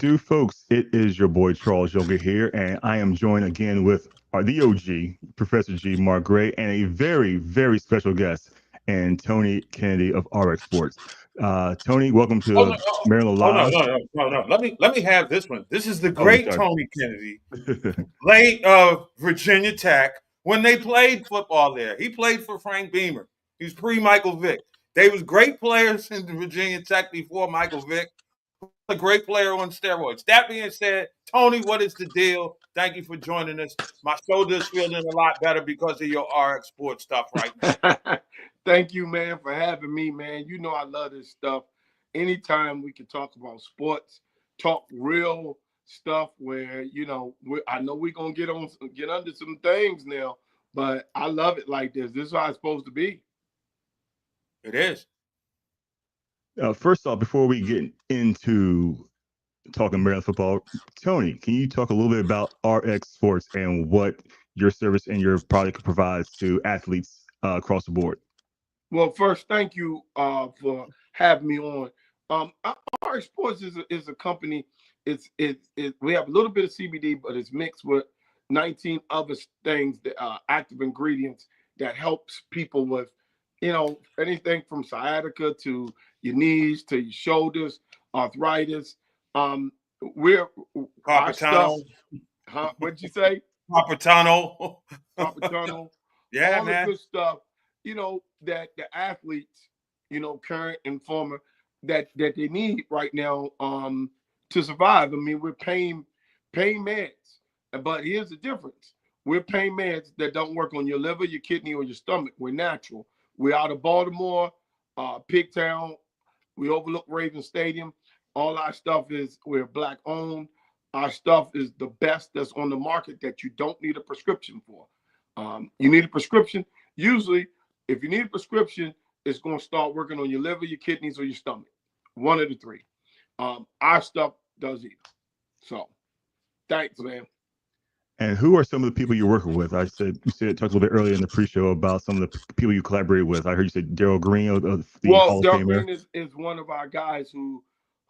do, folks? It is your boy Charles Yoga here, and I am joined again with the OG, Professor G. Mark Gray, and a very, very special guest, and Tony Kennedy of RX Sports. Tony, welcome Oh no! to Maryland No! Live. No! Let me have this one. This is the Oh, great sorry. Tony Kennedy, late Virginia Tech. When they played football there, he played for Frank Beamer. He was pre Michael Vick. They was great players in Virginia Tech before Michael Vick. Was a great player on steroids. That being said, Tony, what is the deal? Thank you for joining us. My shoulder's feeling a lot better because of your RX Sports stuff right now. Thank you, man, for having me, man. You know I love this stuff. Anytime we can talk about sports, talk real stuff where, I know we're gonna get under some things now, but I love it like this. This is how it's supposed to be. It is. First off, before we get into talking Maryland football, Tony, can you talk a little bit about RX Sports and what your service and your product provides to athletes across the board? Well, first, thank you for having me on. Our Sports is a company. We have a little bit of CBD, but it's mixed with 19 other things that active ingredients that helps people with, anything from sciatica to your knees to your shoulders, arthritis. We're our Carpet stuff. tunnel. Huh? What'd you say? Carpet tunnel. Carpet tunnel. Yeah, All the man. good stuff. That the athletes, current and former, that they need right now to survive. I mean, we're pain meds, but here's the difference: we're pain meds that don't work on your liver, your kidney, or your stomach. We're natural. We're out of Baltimore, Pigtown. We overlook Raven Stadium. All our stuff we're black owned. Our stuff is the best that's on the market that you don't need a prescription for. You need a prescription. Usually, if you need a prescription, it's going to start working on your liver, your kidneys, or your stomach. One of the three. Our stuff does either. So, thanks, man. And who are some of the people you're working with? You said talked a little bit earlier in the pre-show about some of the people you collaborate with. I heard you say Daryl Green of the Well, Hall of Daryl Famer. Green is one of our guys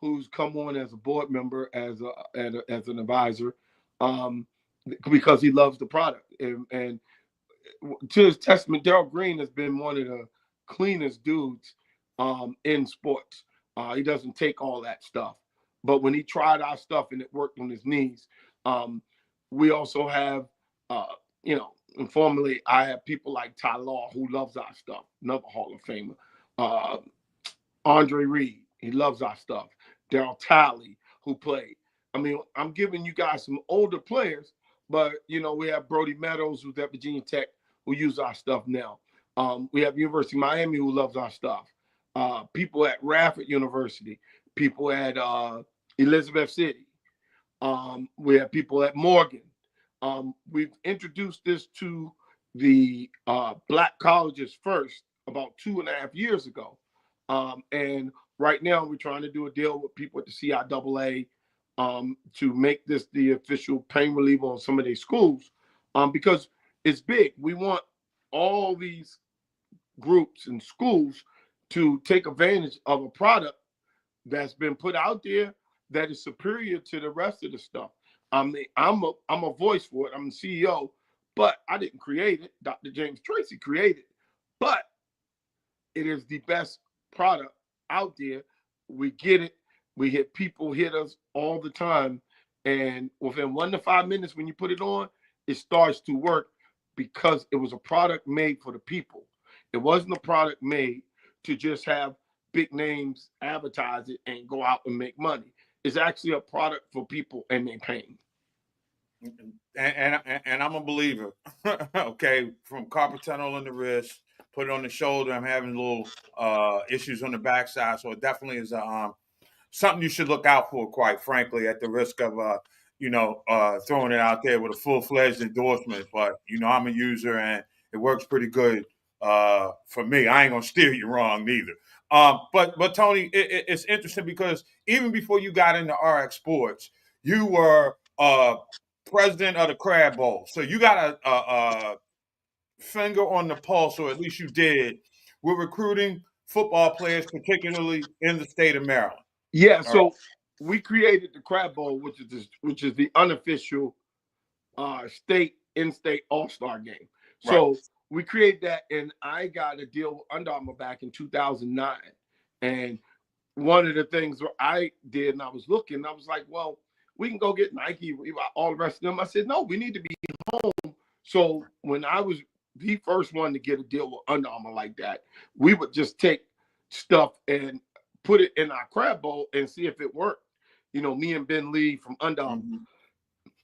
who's come on as a board member, as an advisor, because he loves the product. And to his testament, Daryl Green has been one of the cleanest dudes in sports. He doesn't take all that stuff. But when he tried our stuff and it worked on his knees, we also have, informally, I have people like Ty Law who loves our stuff, another Hall of Famer. Andre Reed, he loves our stuff. Daryl Talley, who played. I mean, I'm giving you guys some older players, but we have Brody Meadows, who's at Virginia Tech, who use our stuff now. We have University of Miami, who loves our stuff. People at Radford University, people at Elizabeth City. We have people at Morgan. We've introduced this to the black colleges first about 2.5 years ago. And right now we're trying to do a deal with people at the CIAA to make this the official pain reliever on some of their schools because it's big. We want all these groups and schools to take advantage of a product that's been put out there that is superior to the rest of the stuff. I mean, I'm a voice for it. I'm the CEO, but I didn't create it. Dr. James Tracy created it, but it is the best product out there. We get it. People hit us all the time. And within 1 to 5 minutes, when you put it on, it starts to work because it was a product made for the people. It wasn't a product made to just have big names advertise it and go out and make money. It's actually a product for people and their pain. And I'm a believer. Okay, from carpal tunnel in the wrist, put it on the shoulder. I'm having little issues on the backside, so it definitely is something you should look out for. Quite frankly, at the risk of throwing it out there with a full-fledged endorsement. But I'm a user and it works pretty good for me. I ain't gonna steer you wrong neither. But Tony, it's interesting because even before you got into RX Sports, you were president of the Crab Bowl, so you got a finger on the pulse, or at least you did, with recruiting football players, particularly in the state of Maryland. Yeah. All right. we created the Crab Bowl, which is the unofficial state in-state all-star game. Right. So we created that, and I got a deal with Under Armour back in 2009. And one of the things I did, and I was looking, I was like, well, we can go get Nike, all the rest of them. I said, no, we need to be home. So when I was the first one to get a deal with Under Armour like that, we would just take stuff and put it in our Crab Bowl and see if it worked. You know, me and Ben Lee from Under Armour. Mm-hmm.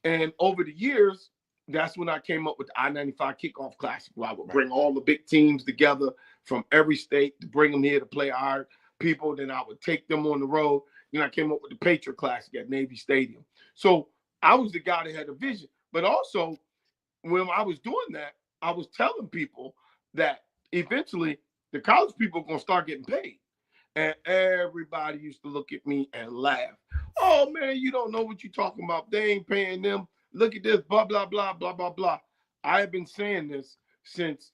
And over the years, that's when I came up with the I-95 Kickoff Classic, where I would bring all the big teams together from every state to bring them here to play our people. Then I would take them on the road. Then I came up with the Patriot Classic at Navy Stadium. So I was the guy that had a vision. But also, when I was doing that, I was telling people that eventually the college people are going to start getting paid. And everybody used to look at me and laugh. Oh, man, you don't know what you're talking about. They ain't paying them. Look at this, blah, blah, blah, blah, blah, blah. I have been saying this since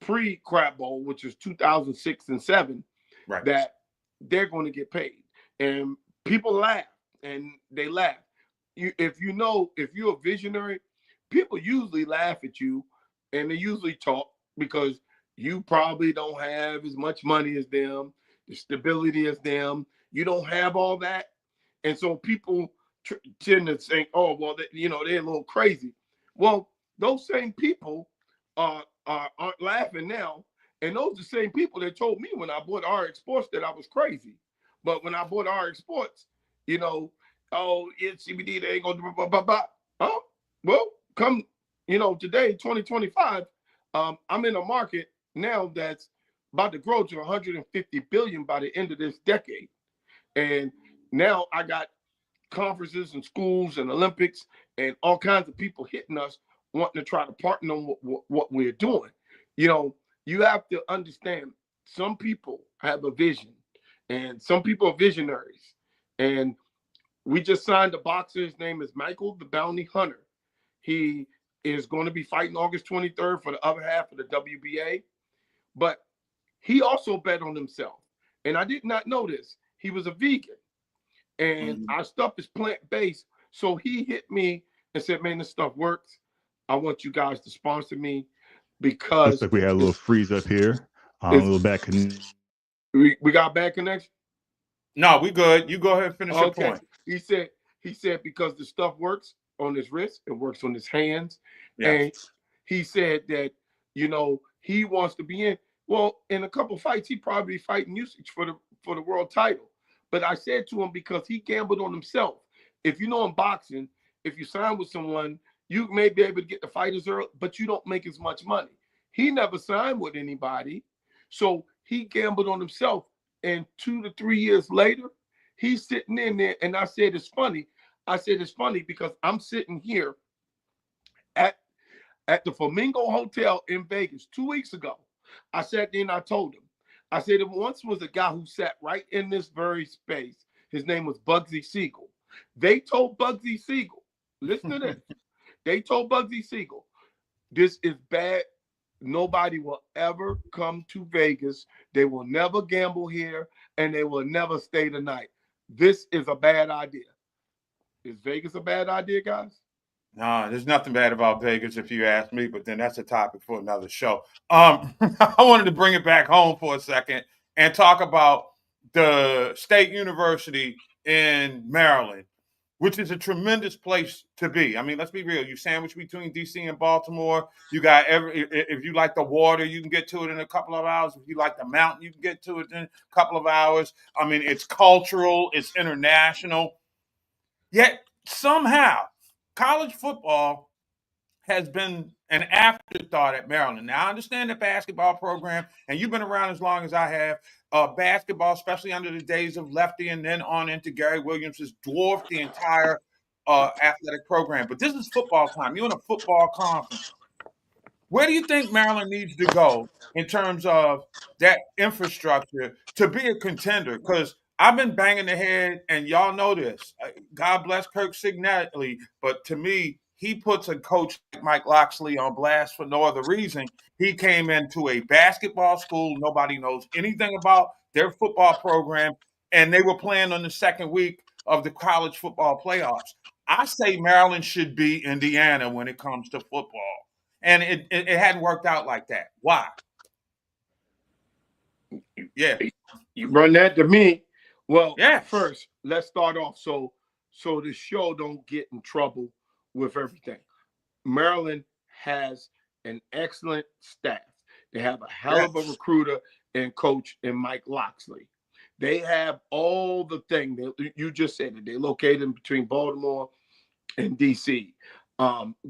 pre-Crab Bowl, which is 2006 and 7, right, that they're going to get paid. And people laugh, and they laugh. If you're a visionary, people usually laugh at you, and they usually talk because you probably don't have as much money as them, the stability as them. You don't have all that. And so people tend to think, oh, well, they're a little crazy. Well, those same people aren't laughing now. And those are the same people that told me when I bought RX Sports that I was crazy. But when I bought RX Sports, oh, it's CBD, they ain't going to do blah, blah, blah. Oh, well, come, today, 2025, I'm in a market now that's about to grow to 150 billion by the end of this decade. And now I got conferences and schools and Olympics and all kinds of people hitting us wanting to try to partner on what we're doing. You have to understand some people have a vision and some people are visionaries. And we just signed a boxer. His name is Michael the Bounty Hunter. He is going to be fighting August 23rd for the other half of the WBA. But he also bet on himself. And I did not know this. He was a vegan. And our stuff is plant-based. So he hit me and said, man, this stuff works. I want you guys to sponsor me because... Looks like we had a little freeze up here. A little bad connection. We got bad connection? No, we good. You go ahead and finish your point. He said because the stuff works on his wrist, it works on his hands. Yes. And he said that, he wants to be in. Well, in a couple of fights, he probably fighting usage for the world title. But I said to him, because he gambled on himself. If in boxing, if you sign with someone, you may be able to get the fighters early, but you don't make as much money. He never signed with anybody. So he gambled on himself. And 2 to 3 years later, he's sitting in there. And I said, it's funny. I said, it's funny because I'm sitting here at the Flamingo Hotel in Vegas 2 weeks ago. I sat there and I told him, I said, there once was a guy who sat right in this very space. His name was Bugsy Siegel. They told Bugsy Siegel, listen to this. They told Bugsy Siegel, this is bad. Nobody will ever come to Vegas. They will never gamble here, and they will never stay the night. This is a bad idea. Is Vegas a bad idea, guys? No, there's nothing bad about Vegas if you ask me, but then that's a topic for another show. I wanted to bring it back home for a second and talk about the State University in Maryland, which is a tremendous place to be. I mean, let's be real. You sandwich between DC and Baltimore. You got if you like the water, you can get to it in a couple of hours. If you like the mountain, you can get to it in a couple of hours. I mean, it's cultural, it's international. Yet somehow college football has been an afterthought at Maryland. Now, I understand the basketball program, and you've been around as long as I have. Basketball, especially under the days of Lefty and then on into Gary Williams, has dwarfed the entire athletic program. But this is football time. You're in a football conference. Where do you think Maryland needs to go in terms of that infrastructure to be a contender? Because I've been banging the head, and y'all know this. God bless Kirk Signelli, but to me, he puts a coach like Mike Loxley on blast for no other reason. He came into a basketball school. Nobody knows anything about their football program, and they were playing on the second week of the college football playoffs. I say Maryland should be Indiana when it comes to football. And it hadn't worked out like that. Why? Yeah. You run that to me. Well, Yeah. first, let's start off so the show don't get in trouble with everything. Maryland has an excellent staff. They have a hell of a recruiter and coach in Mike Loxley. They have all the things. You just said it. They're located between Baltimore and D.C.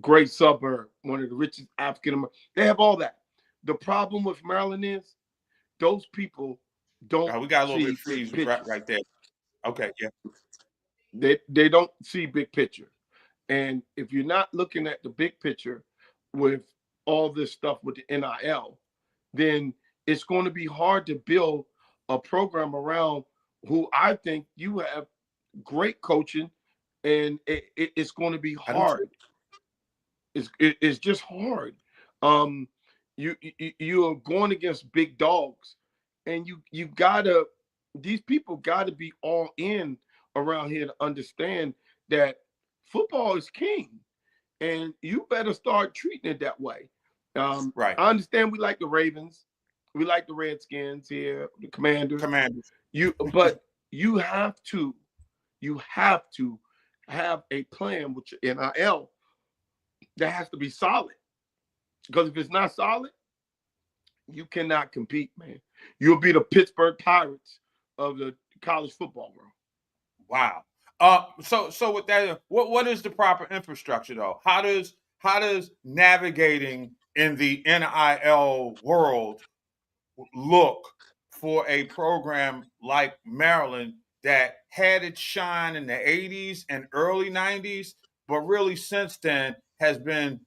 Great suburb, one of the richest African Americans. They have all that. The problem with Maryland is those people don't we got a little see bit freeze big picture. right there. Okay, yeah. They don't see big picture. And if you're not looking at the big picture with all this stuff with the NIL, then it's going to be hard to build a program around who I think you have great coaching, and it's going to be hard. It's just hard. You are going against big dogs, and you gotta, these people gotta be all in around here to understand that football is king, and you better start treating it that way. Right. I understand we like the Ravens, we like the Redskins here, the Commanders. But you have to have a plan with your NIL that has to be solid. Because if it's not solid, you cannot compete, man. You'll be the Pittsburgh Pirates of the college football world. Wow. So with that, what is the proper infrastructure though? How does navigating in the NIL world look for a program like Maryland that had its shine in the 80s and early 90s, but really since then has been,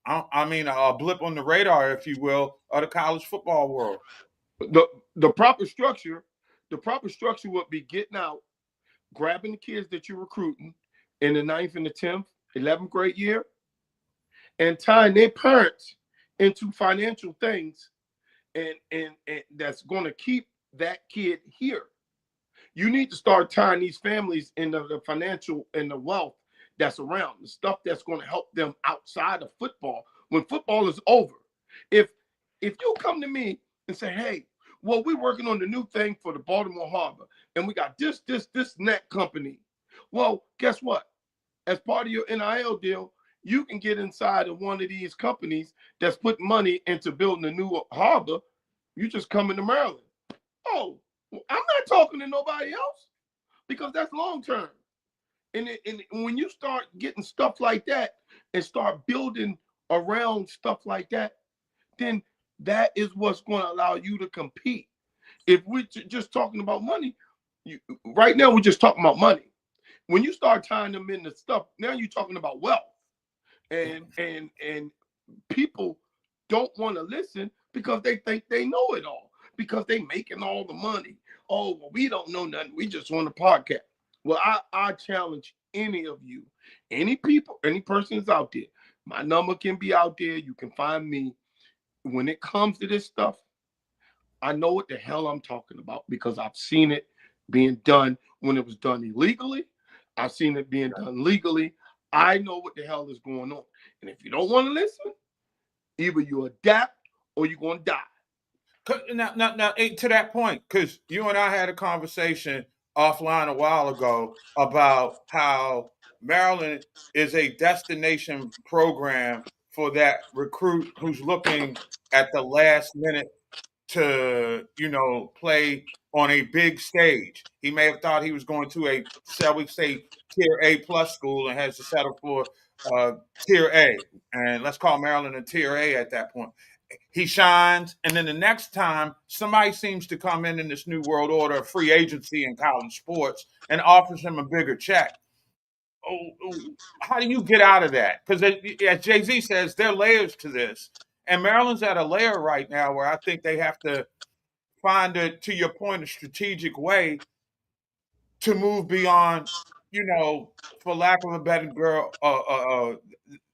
I mean, a blip on the radar, if you will, of the college football world? The proper structure would be getting out, grabbing the kids that you're recruiting in the 9th and the 10th, 11th grade year, and tying their parents into financial things and that's going to keep that kid here. You need to start tying these families into the financial and the wealth that's around, the stuff that's going to help them outside of football when football is over. If you come to me and say, hey, well, we're working on the new thing for the Baltimore Harbor, and we got this, and that company. Well, guess what? As part of your NIL deal, you can get inside of one of these companies that's putting money into building a new harbor. You just come into Maryland. Oh, I'm not talking to nobody else because that's long term. And when you start getting stuff like that and start building around stuff like that, then that is what's going to allow you to compete. If we're just talking about money, right now we're just talking about money. When you start tying them into stuff, now you're talking about wealth. And people don't want to listen because they think they know it all, because they making all the money. Oh, well, we don't know nothing. We just want a podcast. Well, I challenge any of you, any people, any persons out there. My number can be out there. You can find me. When it comes to this stuff, I know what the hell I'm talking about because I've seen it being done when it was done illegally. I've seen it being done legally. I know what the hell is going on. And if you don't want to listen, either you adapt or you're going to die. Now, to that point, because you and I had a conversation offline a while ago about how Maryland is a destination program for that recruit who's looking at the last minute to, play on a big stage. He may have thought he was going to a, shall we say, tier A plus school and has to settle for tier A. And let's call Maryland a tier A at that point. He shines, and then the next time somebody seems to come in this new world order of free agency in college sports and offers him a bigger check. How do you get out of that? Because as Jay-Z says, there are layers to this. And Maryland's at a layer right now where I think they have to find it, to your point, a strategic way to move beyond, for lack of a better girl,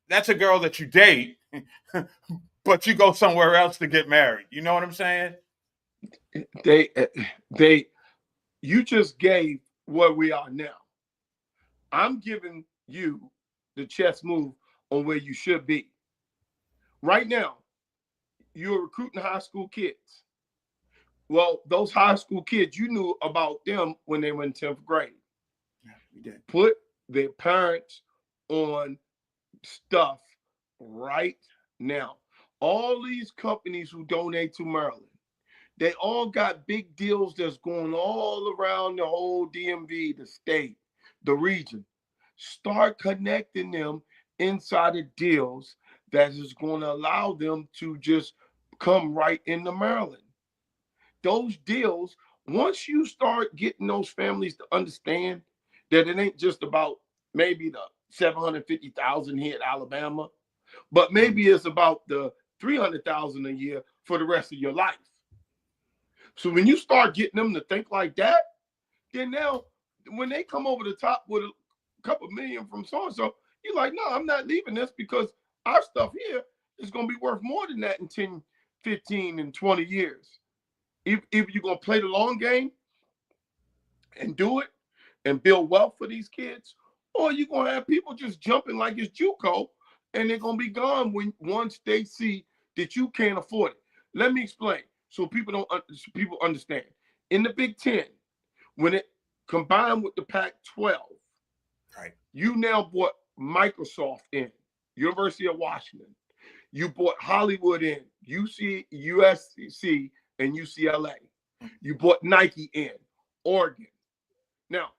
that's a girl that you date, but you go somewhere else to get married. You know what I'm saying? You just gave where we are now. I'm giving you the chess move on where you should be. Right now, you're recruiting high school kids. Well, those high school kids, you knew about them when they were in 10th grade. Yeah, we did. Put their parents on stuff right now. All these companies who donate to Maryland, they all got big deals that's going all around the whole DMV, the state, the region. Start connecting them inside of deals that is going to allow them to just come right into Maryland. Those deals, once you start getting those families to understand that it ain't just about maybe the 750,000 here at Alabama, but maybe it's about the 300,000 a year for the rest of your life. So when you start getting them to think like that, then now when they come over the top with a couple million from so and so, you're like, no, I'm not leaving this because our stuff here is going to be worth more than that in 10, 15, and 20 years. If you're going to play the long game and do it and build wealth for these kids, or you're going to have people just jumping like it's JUCO and they're going to be gone once they see that you can't afford it. Let me explain so people understand. In the Big Ten, when it combined with the Pac-12, right, you now brought Microsoft in, University of Washington. You brought Hollywood in, USC and UCLA. You brought Nike in, Oregon. Now,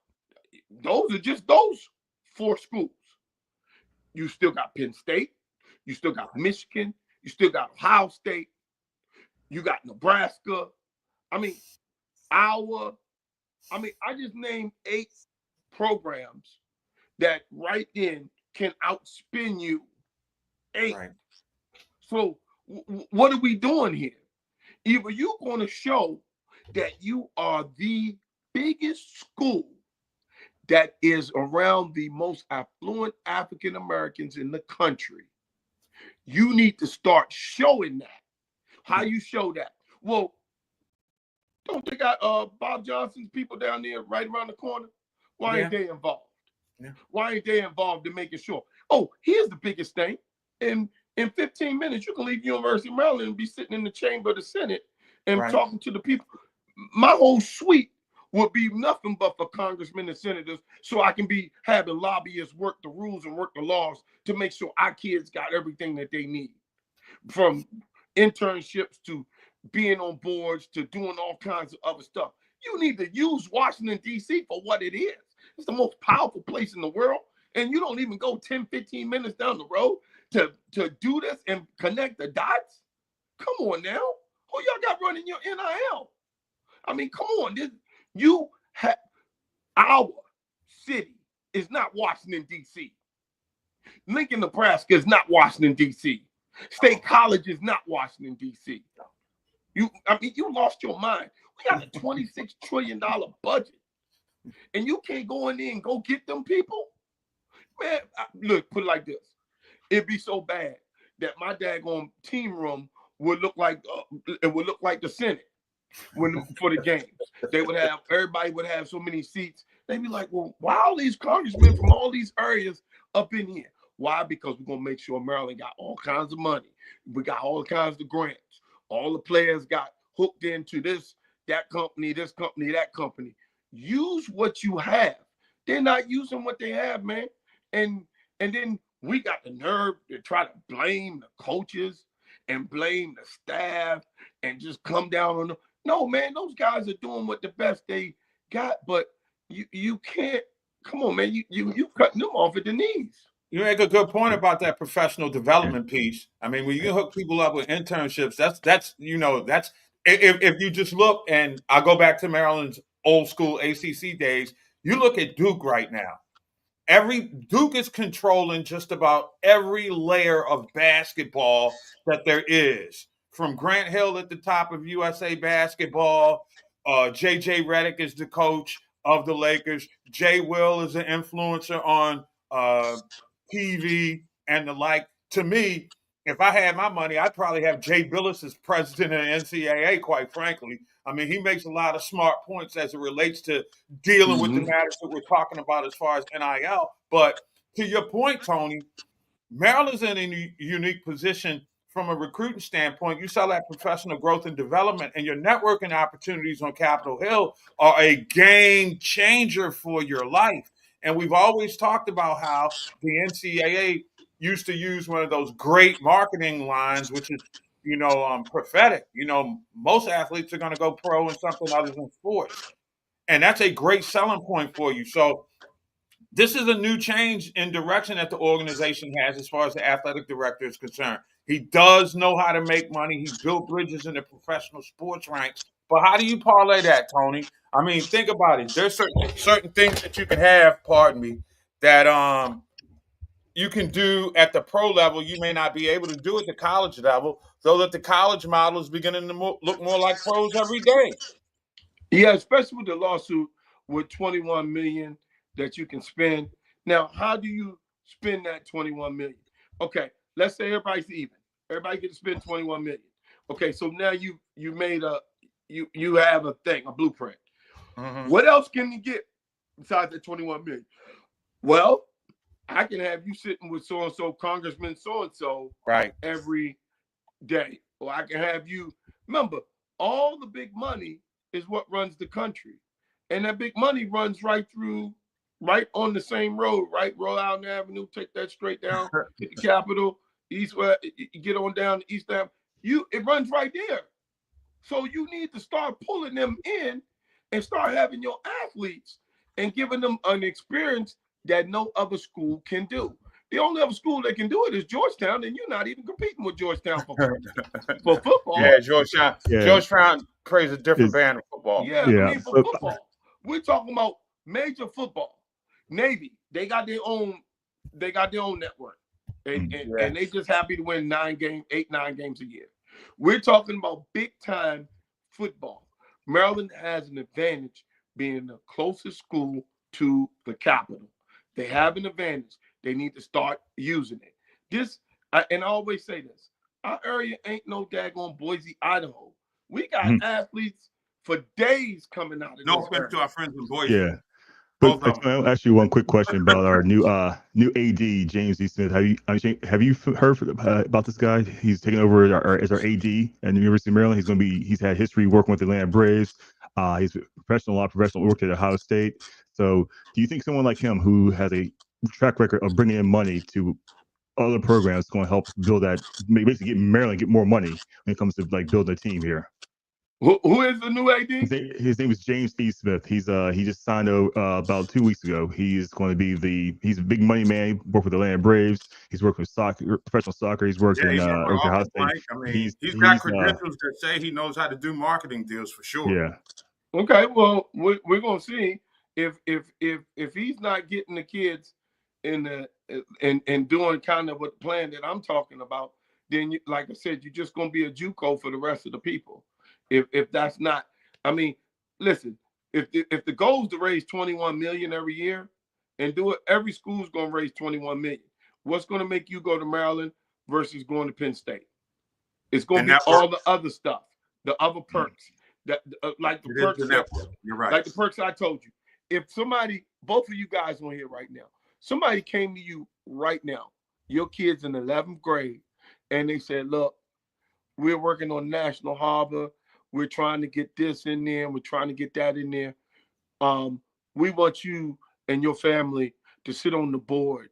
those are just those 4 schools. You still got Penn State. You still got Michigan. You still got Ohio State. You got Nebraska. I mean, Iowa. I mean, I just named 8 programs that right then can outspin you. 8. right. So what are we doing here? Either you're going to show that you are the biggest school that is around the most affluent African Americans in the country. You need to start showing that. How you show that? Well, don't they got Bob Johnson's people down there right around the corner? Why ain't they involved? Yeah. Why ain't they involved in making sure? Oh, here's the biggest thing. In 15 minutes, you can leave University of Maryland and be sitting in the chamber of the Senate and talking to the people. My whole suite would be nothing but for congressmen and senators, so I can be having lobbyists work the rules and work the laws to make sure our kids got everything that they need, from internships to being on boards to doing all kinds of other stuff. You need to use Washington, D.C. for what it is. It's the most powerful place in the world, and you don't even go 10, 15 minutes down the road to do this and connect the dots? Come on now. Who y'all got running your NIL? I mean, come on. Our city is not Washington, D.C. Lincoln, Nebraska is not Washington, D.C. State College is not Washington, D.C. You lost your mind. We got a $26 trillion budget, and you can't go in there and go get them people? Man, look, put it like this. It'd be so bad that my daggone team room would look like the Senate for the games. Everybody would have so many seats. They'd be like, well, why all these congressmen from all these areas up in here? Why? Because we're gonna make sure Maryland got all kinds of money. We got all kinds of grants. All the players got hooked into that company, that company. Use what you have. They're not using what they have, man. And then we got the nerve to try to blame the coaches and blame the staff and just come down on them. No, man, those guys are doing what the best they got, but you can't. Come on, man, you cutting them off at the knees. You make a good point about that professional development piece. I mean, when you hook people up with internships, that's if you just look, and I go back to Maryland's old school ACC days. You look at Duke right now. Duke is controlling just about every layer of basketball that there is. From Grant Hill at the top of USA Basketball, JJ Redick is the coach of the Lakers. Jay Will is an influencer on TV and the like. To me, if I had my money, I'd probably have Jay Billis as president of the NCAA, quite frankly. I mean, he makes a lot of smart points as it relates to dealing with the matters that we're talking about as far as NIL. But to your point, Tony, Maryland's in a unique position from a recruiting standpoint. You saw that professional growth and development, and your networking opportunities on Capitol Hill are a game changer for your life. And we've always talked about how the NCAA used to use one of those great marketing lines, which is, prophetic. Most athletes are going to go pro in something other than sports. And that's a great selling point for you. So this is a new change in direction that the organization has as far as the athletic director is concerned. He does know how to make money. He's built bridges in the professional sports ranks. But how do you parlay that, Tony? I mean, think about it. There's certain things that you can have, pardon me, that you can do at the pro level you may not be able to do at the college level, though that the college model is beginning to look more like pros every day. Yeah, especially with the lawsuit with 21 million that you can spend. Now, how do you spend that 21 million? Okay, let's say everybody's even. Everybody gets to spend 21 million. Okay, so now you made you have a thing, a blueprint. Mm-hmm. What else can you get besides that 21 million? Well, I can have you sitting with so and so, Congressman so and so, right, every day. Or I can have you. Remember, all the big money is what runs the country, and that big money runs right on the same road, right? Rhode Island Avenue, take that straight down, hit the Capitol, east west, get on down to East Avenue. It runs right there. So you need to start pulling them in and start having your athletes and giving them an experience that no other school can do. The only other school that can do it is Georgetown, and you're not even competing with Georgetown for football. Yeah, Georgetown. Yeah. Georgetown plays a different band of football. Yeah, I mean, for football. We're talking about major football. Navy, they got their own network. And they just happy to win 9 games a year. We're talking about big time football. Maryland has an advantage being the closest school to the capital. They have an advantage. They need to start using it. And I always say this, our area ain't no daggone Boise, Idaho. We got athletes for days coming out of no offense to our friends in Boise. Yeah. But I'll ask you one quick question about our new AD, James E. Smith. Have you heard about this guy? He's taking over as our AD at the University of Maryland. He's had history working with the Atlanta Braves. He's a professional, worked at Ohio State. So do you think someone like him who has a track record of bringing in money to other programs is going to help build that, basically get Maryland get more money when it comes to like building a team here? Who is the new AD? His name is James E. Smith. He just signed about 2 weeks ago. He's going to be he's a big money man. He worked with the Atlanta Braves. He's worked with professional soccer. He's worked in Ohio State. I mean, he's got credentials that say he knows how to do marketing deals for sure. Yeah. Okay, well, we're gonna see if he's not getting the kids in and doing kind of what plan that I'm talking about, then like I said, you're just gonna be a JUCO for the rest of the people. If that's not, I mean, listen, if the goal is to raise 21 million every year and do it, every school's gonna raise 21 million. What's gonna make you go to Maryland versus going to Penn State? It's gonna be all the other stuff, the other perks, like the perks. You're right. Like the perks I told you. If somebody, both of you guys on here right now, somebody came to you right now, your kid's in 11th grade, and they said, look, we're working on National Harbor. We're trying to get this in there. We're trying to get that in there. We want you and your family to sit on the board,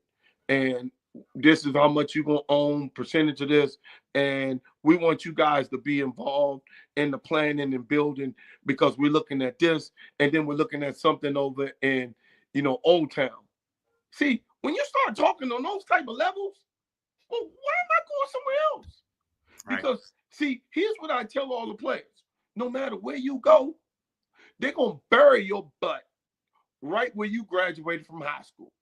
and this is how much you're going to own, percentage of this. And we want you guys to be involved in the planning and building because we're looking at this. And then we're looking at something over in, Old Town. See, when you start talking on those type of levels, well, why am I going somewhere else? Because, see, here's what I tell all the players. No matter where you go, they're going to bury your butt right where you graduated from high school,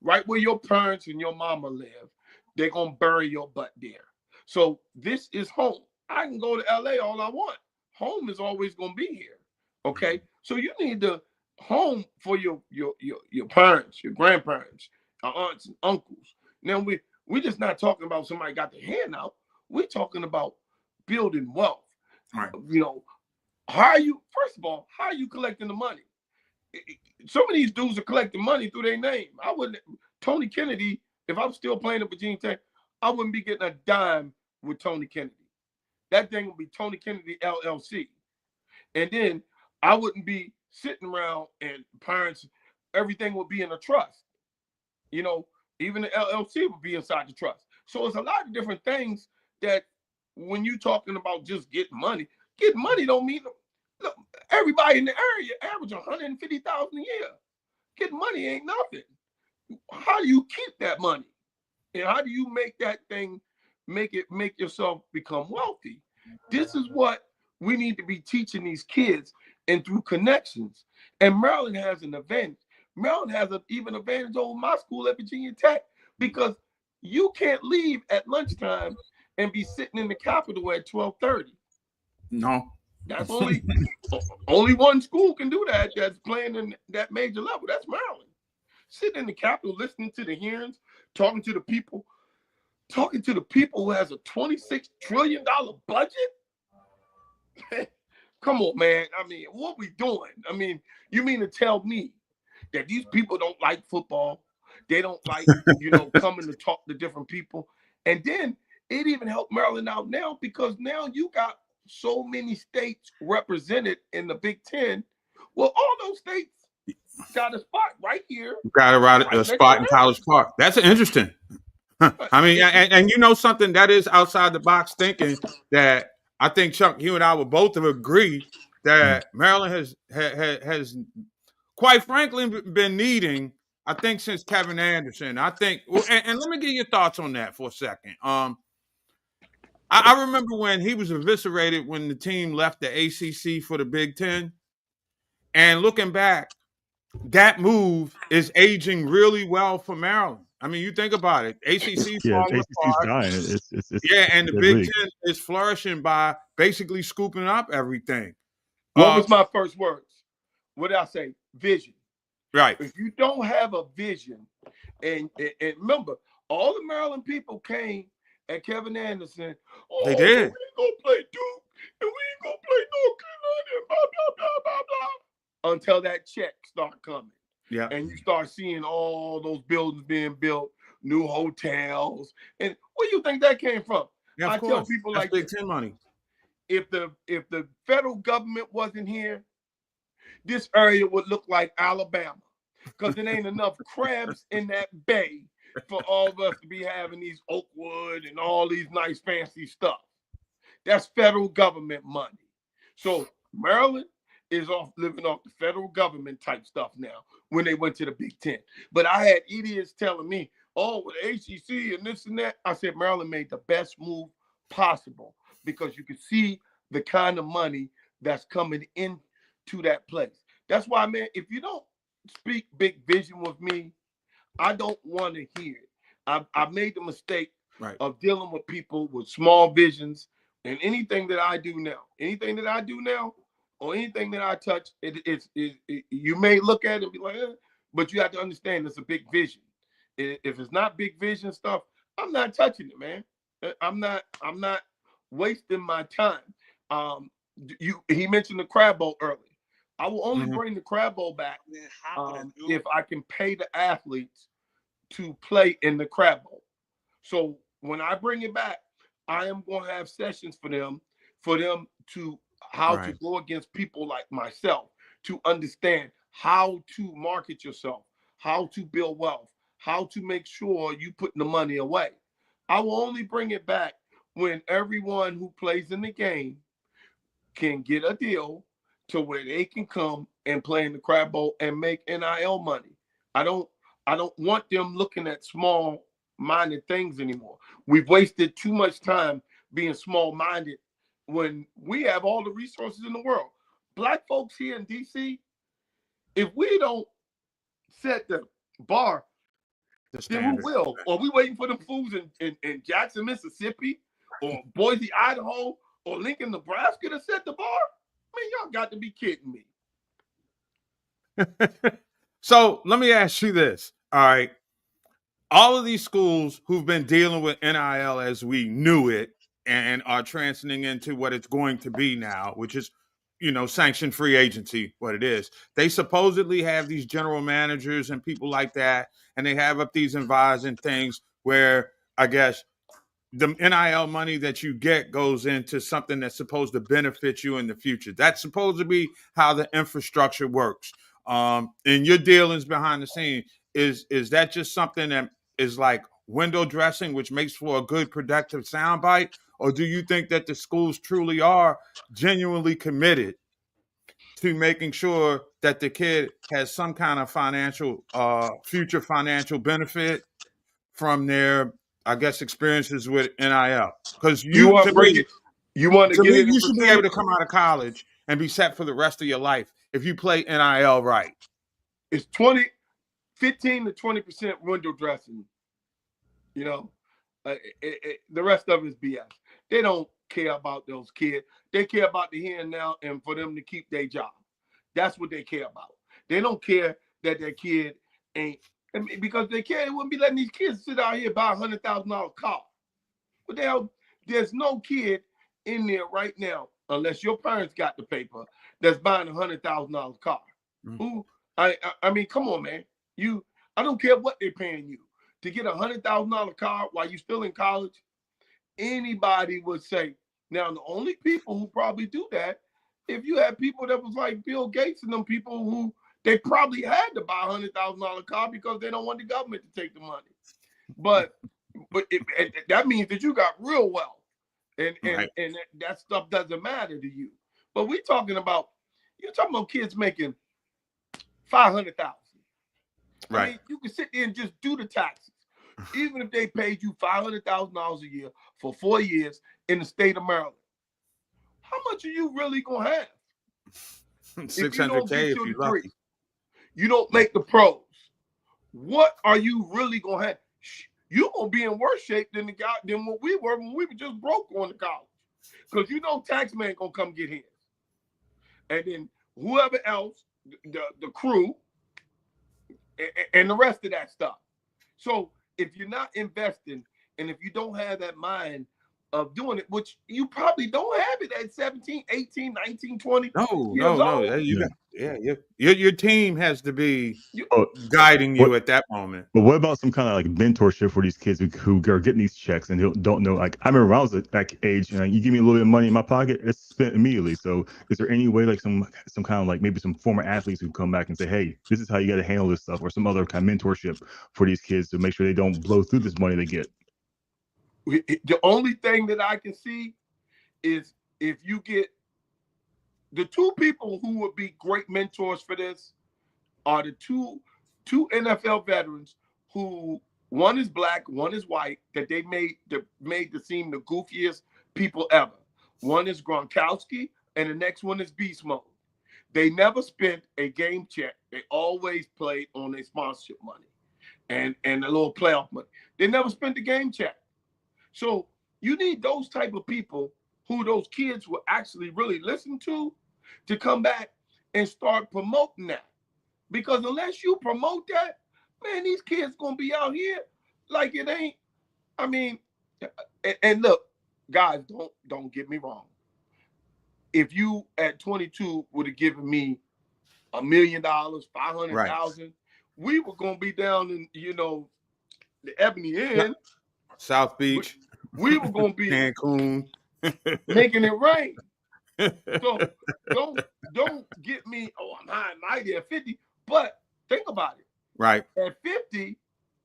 right where your parents and your mama live. They're going to bury your butt there. So this is home. I can go to LA all I want. Home is always going to be here. Okay? So you need to home for your parents, your grandparents, our aunts and uncles. Now We're just not talking about somebody got their hand out. We're talking about building wealth. Right. You know, first of all, how are you collecting the money? Some of these dudes are collecting money through their name. Tony Kennedy, if I'm still playing at Virginia Tech, I wouldn't be getting a dime with Tony Kennedy. That thing would be Tony Kennedy LLC. And then I wouldn't be sitting around and parents, everything would be in a trust. You know, even the LLC would be inside the trust. So it's a lot of different things that when you're talking about just getting money don't mean, look, everybody in the area average 150,000 a year. Getting money ain't nothing. How do you keep that money? And how do you make that thing, make yourself become wealthy? This is what we need to be teaching these kids, and through connections. And Maryland has an advantage. Maryland has an even advantage over my school at Virginia Tech, because you can't leave at lunchtime and be sitting in the Capitol at 12:30. No. That's only one school can do that that's playing in that major level. That's Maryland. Sitting in the Capitol, listening to the hearings, talking to the people who has a $26 trillion budget. Come on, man. I mean, what we doing? I mean, you mean to tell me that these people don't like football? They don't like, coming to talk to different people. And then it even helped Maryland out now, because now you got so many states represented in the Big Ten. Well, all those states got a spot right here. You got a spot in College Park. That's interesting. I mean, and you know something that is outside the box thinking that I think, Chuck, you and I would both agree that Maryland has quite frankly been needing, I think, since Kevin Anderson. I think, and let me get your thoughts on that for a second. I remember when he was eviscerated when the team left the ACC for the Big Ten, and looking back, that move is aging really well for Maryland. I mean, you think about it. ACC falling ACC's apart. dying. It's and the Big Ten is flourishing by basically scooping up everything. What was my first words? What did I say? Vision. Right. If you don't have a vision, and remember, all the Maryland people came at Kevin Anderson. Oh, they did. We ain't gonna play Duke, and we ain't gonna play North Carolina, blah blah blah blah blah, until that check start coming. Yeah. And you start seeing all those buildings being built, new hotels, and where do you think that came from? Yeah, I tell people that's like Big Ten money. If the federal government wasn't here, this area would look like Alabama, because there ain't enough crabs in that bay for all of us to be having these Oakwood and all these nice fancy stuff. That's federal government money. So Maryland is living off the federal government type stuff now when they went to the Big Ten. But I had idiots telling me, oh, with ACC and this and that. I said Maryland made the best move possible, because you can see the kind of money that's coming into that place. That's why, man, if you don't speak big vision with me, I don't want to hear it. I've made the mistake of dealing with people with small visions, and anything that I do now, or anything that I touch, you may look at it and be like, but you have to understand it's a big vision. If it's not big vision stuff, I'm not touching it, man. I'm not wasting my time. He mentioned the crab bowl earlier. I will only bring the crab bowl back if I can pay the athletes to play in the crab bowl. So when I bring it back, I am going to have sessions for them to how to go against people like myself, to understand how to market yourself, how to build wealth, how to make sure you putting the money away. I will only bring it back when everyone who plays in the game can get a deal to where they can come and play in the crab bowl and make NIL money. I don't want them looking at small-minded things anymore. We've wasted too much time being small-minded when we have all the resources in the world. Black folks here in DC, if we don't set the bar, then who will? Or we waiting for them fools in Jackson, Mississippi, or Boise, Idaho, or Lincoln, Nebraska to set the bar? Man, y'all got to be kidding me. So let me ask you this. All right. all of these schools who've been dealing with NIL as we knew it and are transitioning into what it's going to be now, which is, sanction free agency, what it is. They supposedly have these general managers and people like that, and they have up these advising things where I guess the NIL money that you get goes into something that's supposed to benefit you in the future. That's supposed to be how the infrastructure works. In your dealings behind the scene, is that just something that is like window dressing, which makes for a good productive soundbite, or do you think that the schools truly are genuinely committed to making sure that the kid has some kind of future financial benefit from their, I guess, experiences with NIL? Because You want to break me, it? You want to to get me, it in you should be able percentage? to come out of college and be set for the rest of your life if you play NIL right. It's 15 to 20% window dressing. You know, the rest of it is BS. They don't care about those kids. They care about the here and now and for them to keep their job. That's what they care about. They don't care that their kid ain't. I mean, because they care, they wouldn't be letting these kids sit out here buy $100,000 car. But there's no kid in there right now, unless your parents got the paper, that's buying $100,000 car. Mm. Who? I mean, come on, man. I don't care what they're paying you to get $100,000 car while you're still in college. Anybody would say. Now, the only people who probably do that, if you had people that was like Bill Gates and them people who they probably had to buy $100,000 car because they don't want the government to take the money. But that means that you got real wealth, and Right. and that stuff doesn't matter to you. But you're talking about kids making 500,000. Right. I mean, you can sit there and just do the taxes, even if they paid you $500,000 a year for 4 years in the state of Maryland. How much are you really gonna have? If you don't 600K get if your you're degree, lucky. you don't make the pros. What are you really gonna have? You're gonna be in worse shape than what we were when we were just broke going to college. Because tax man gonna come get his. And then whoever else, the crew, and the rest of that stuff. So if you're not investing and if you don't have that mind of doing it, which you probably don't have it at 17, 18, 19, 20 years No. old. Your team has to be You, Oh, guiding what? you at that moment. But what about some kind of like mentorship for these kids who are getting these checks and don't know? Like I remember when I was at that age, and you give me a little bit of money in my pocket, it's spent immediately. So is there any way like some kind of like maybe some former athletes who come back and say, hey, this is how you got to handle this stuff, or some other kind of mentorship for these kids to make sure they don't blow through this money they get? the only thing that I can see is if you get the two people who would be great mentors for this are the two NFL veterans who one is black, one is white, that they made to seem the goofiest people ever. One is Gronkowski, and the next one is Beast Mode. They never spent a game check. They always played on their sponsorship money and a little playoff money. They never spent the game check. So you need those type of people who those kids will actually really listen to come back and start promoting that. Because unless you promote that, man, these kids gonna be out here like it ain't. I mean, and look, guys, don't get me wrong. If you at 22 would have given me $1 million, 500,000, right, we were gonna be down in the Ebony Inn, South Beach. We were gonna be Cancun, making it rain. So don't get me. Oh, I'm high and mighty at 50. But think about it. Right. At 50,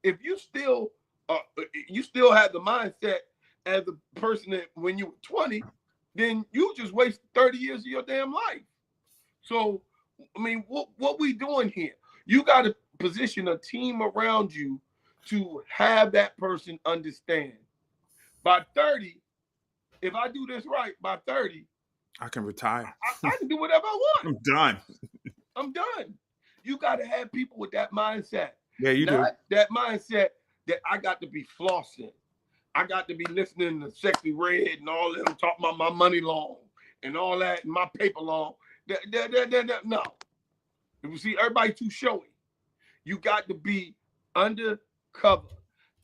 if you still had the mindset as a person that when you were 20, then you just wasted 30 years of your damn life. So, I mean, what we doing here? You got to position a team around you to have that person understand. By 30, if I do this right, by 30, I can retire. I can do whatever I want. I'm done. I'm done. You got to have people with that mindset. Yeah, you do. That mindset that I got to be flossing. I got to be listening to Sexy Red and all them talking about my money long and all that and my paper long. No. You see, everybody too showy. You got to be undercover.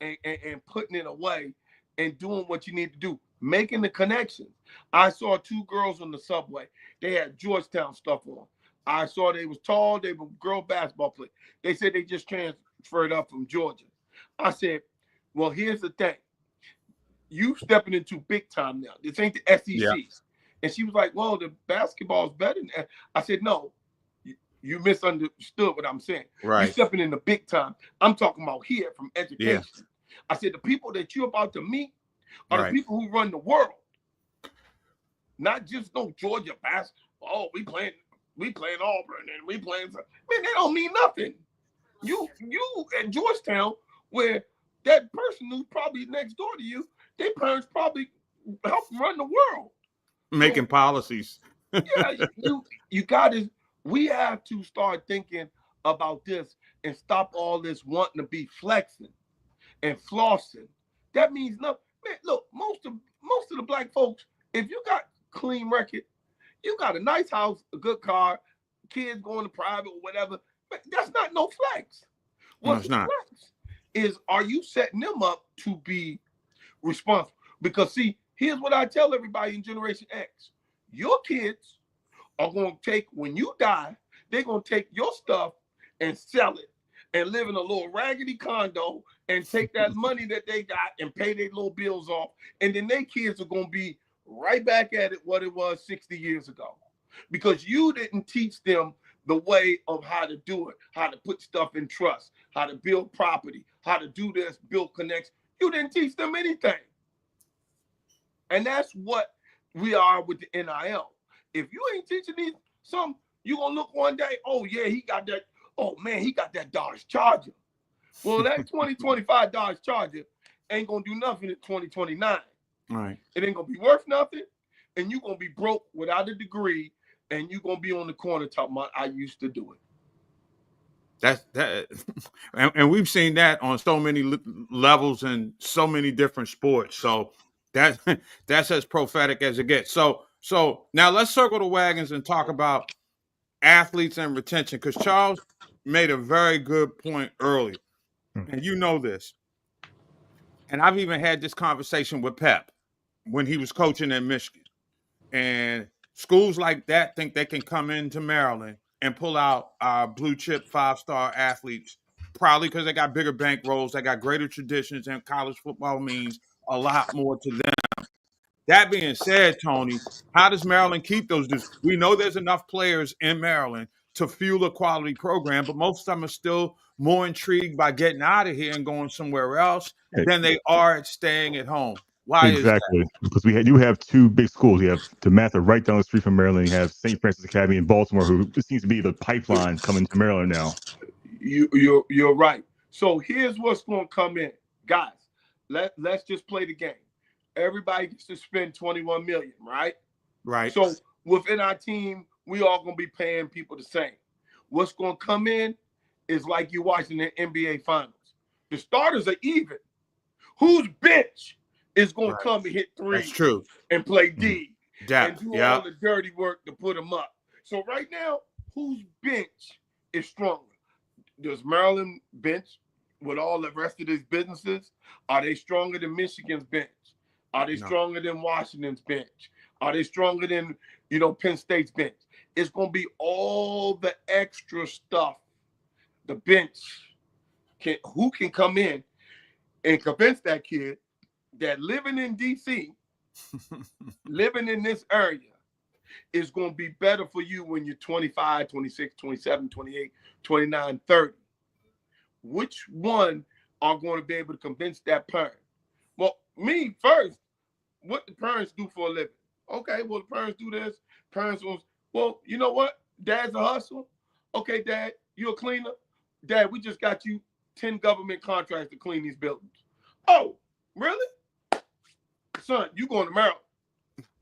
and putting it away and doing what you need to do, making the connections. I saw two girls on the subway. They had Georgetown stuff on. I saw they was tall. They were girl basketball players. They said they just transferred up from Georgia. I said, well, here's the thing. You stepping into big time now. This ain't the SEC. Yeah. And she was like, well, the basketball is better than that. I said, no, you misunderstood what I'm saying. Right. You stepping in the big time. I'm talking about here from education. Yeah. I said, the people that you're about to meet are Right. the people who run the world. Not just no Georgia basketball. Oh, we playing Auburn and we playing. Man, they don't mean nothing. You at Georgetown, where that person who's probably next door to you, their parents probably help run the world. Making policies. Yeah, you got to. We have to start thinking about this and stop all this wanting to be flexing and flossing. That means nothing. Man, look, most of the black folks, if you got clean record, you got a nice house, a good car, kids going to private or whatever. Man, that's not no flex. What's No, it's not. flex is, are you setting them up to be responsible? Because see, here's what I tell everybody in Generation X. Your kids are going to take, when you die, they're going to take your stuff and sell it and live in a little raggedy condo and take that money that they got and pay their little bills off. And then their kids are going to be right back at it what it was 60 years ago. Because you didn't teach them the way of how to do it, how to put stuff in trust, how to build property, how to do this, build connects. You didn't teach them anything. And that's what we are with the NIL. If you ain't teaching these some, you're going to look one day, oh, yeah, he got that. Oh, man, he got that Dodge Charger. Well, that 2025 Dodge Charger ain't going to do nothing in 2029. Right. It ain't going to be worth nothing, and you're going to be broke without a degree, and you're going to be on the corner talking about, I used to do it. And we've seen that on so many levels and so many different sports. So that's as prophetic as it gets. So now let's circle the wagons and talk about athletes and retention, because Charles made a very good point earlier, and you know this. And I've even had this conversation with Pep when he was coaching in Michigan. And schools like that think they can come into Maryland and pull out our blue chip 5-star athletes, probably because they got bigger bankrolls, they got greater traditions, and college football means a lot more to them. That being said, Tony, how does Maryland keep those dudes? We know there's enough players in Maryland to fuel a quality program, but most of them are still more intrigued by getting out of here and going somewhere else than they are at staying at home. Why exactly. is that? Because you have two big schools. You have DeMatha right down the street from Maryland. You have St. Francis Academy in Baltimore, who seems to be the pipeline coming to Maryland now. You're right. So here's what's going to come in, guys. Let's just play the game. Everybody gets to spend $21 million, right? Right. So within our team, we all going to be paying people the same. What's going to come in is like you're watching the NBA Finals. The starters are even. Whose bench is going to come and hit three? That's true. And play D and do Yeah. all the dirty work to put them up. So right now, whose bench is stronger? Does Maryland bench with all the rest of these businesses? Are they stronger than Michigan's bench? Are they stronger than Washington's bench? Are they stronger than, Penn State's bench? It's going to be all the extra stuff. The bench who can come in and convince that kid that living in D.C., living in this area is going to be better for you when you're 25, 26, 27, 28, 29, 30. Which one are going to be able to convince that parent? Well, me first, what the parents do for a living. Okay, well, the parents do this. Parents will, well, you know what? Dad's a hustler. Okay, Dad, you a cleaner? Dad, we just got you 10 government contracts to clean these buildings. Oh, really? Son, you going to Maryland.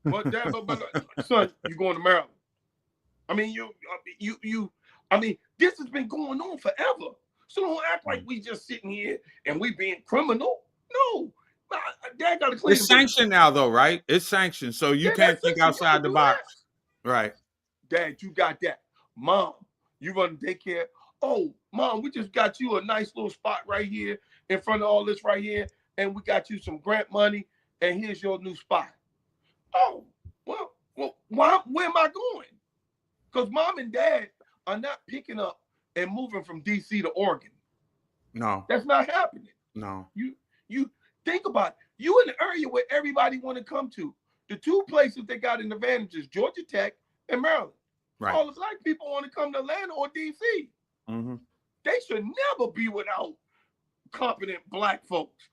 But Dad, son, you going to Maryland. I mean, this has been going on forever. So don't act like we just sitting here and we being criminal. No. Dad got to clean. It's sanctioned now, though, right? It's sanctioned, so you can't think outside the box. Right. Dad, you got that. Mom, you run daycare. Oh, Mom, we just got you a nice little spot right here in front of all this right here, and we got you some grant money, and here's your new spot. Oh, well, where am I going? Because mom and dad are not picking up and moving from DC to Oregon. No, That's not happening. no. You think about it. You in the area where everybody want to come to. The two places that got an advantage is Georgia Tech and Maryland. Right. All the black people want to come to Atlanta or DC. Mm-hmm. They should never be without competent black folks,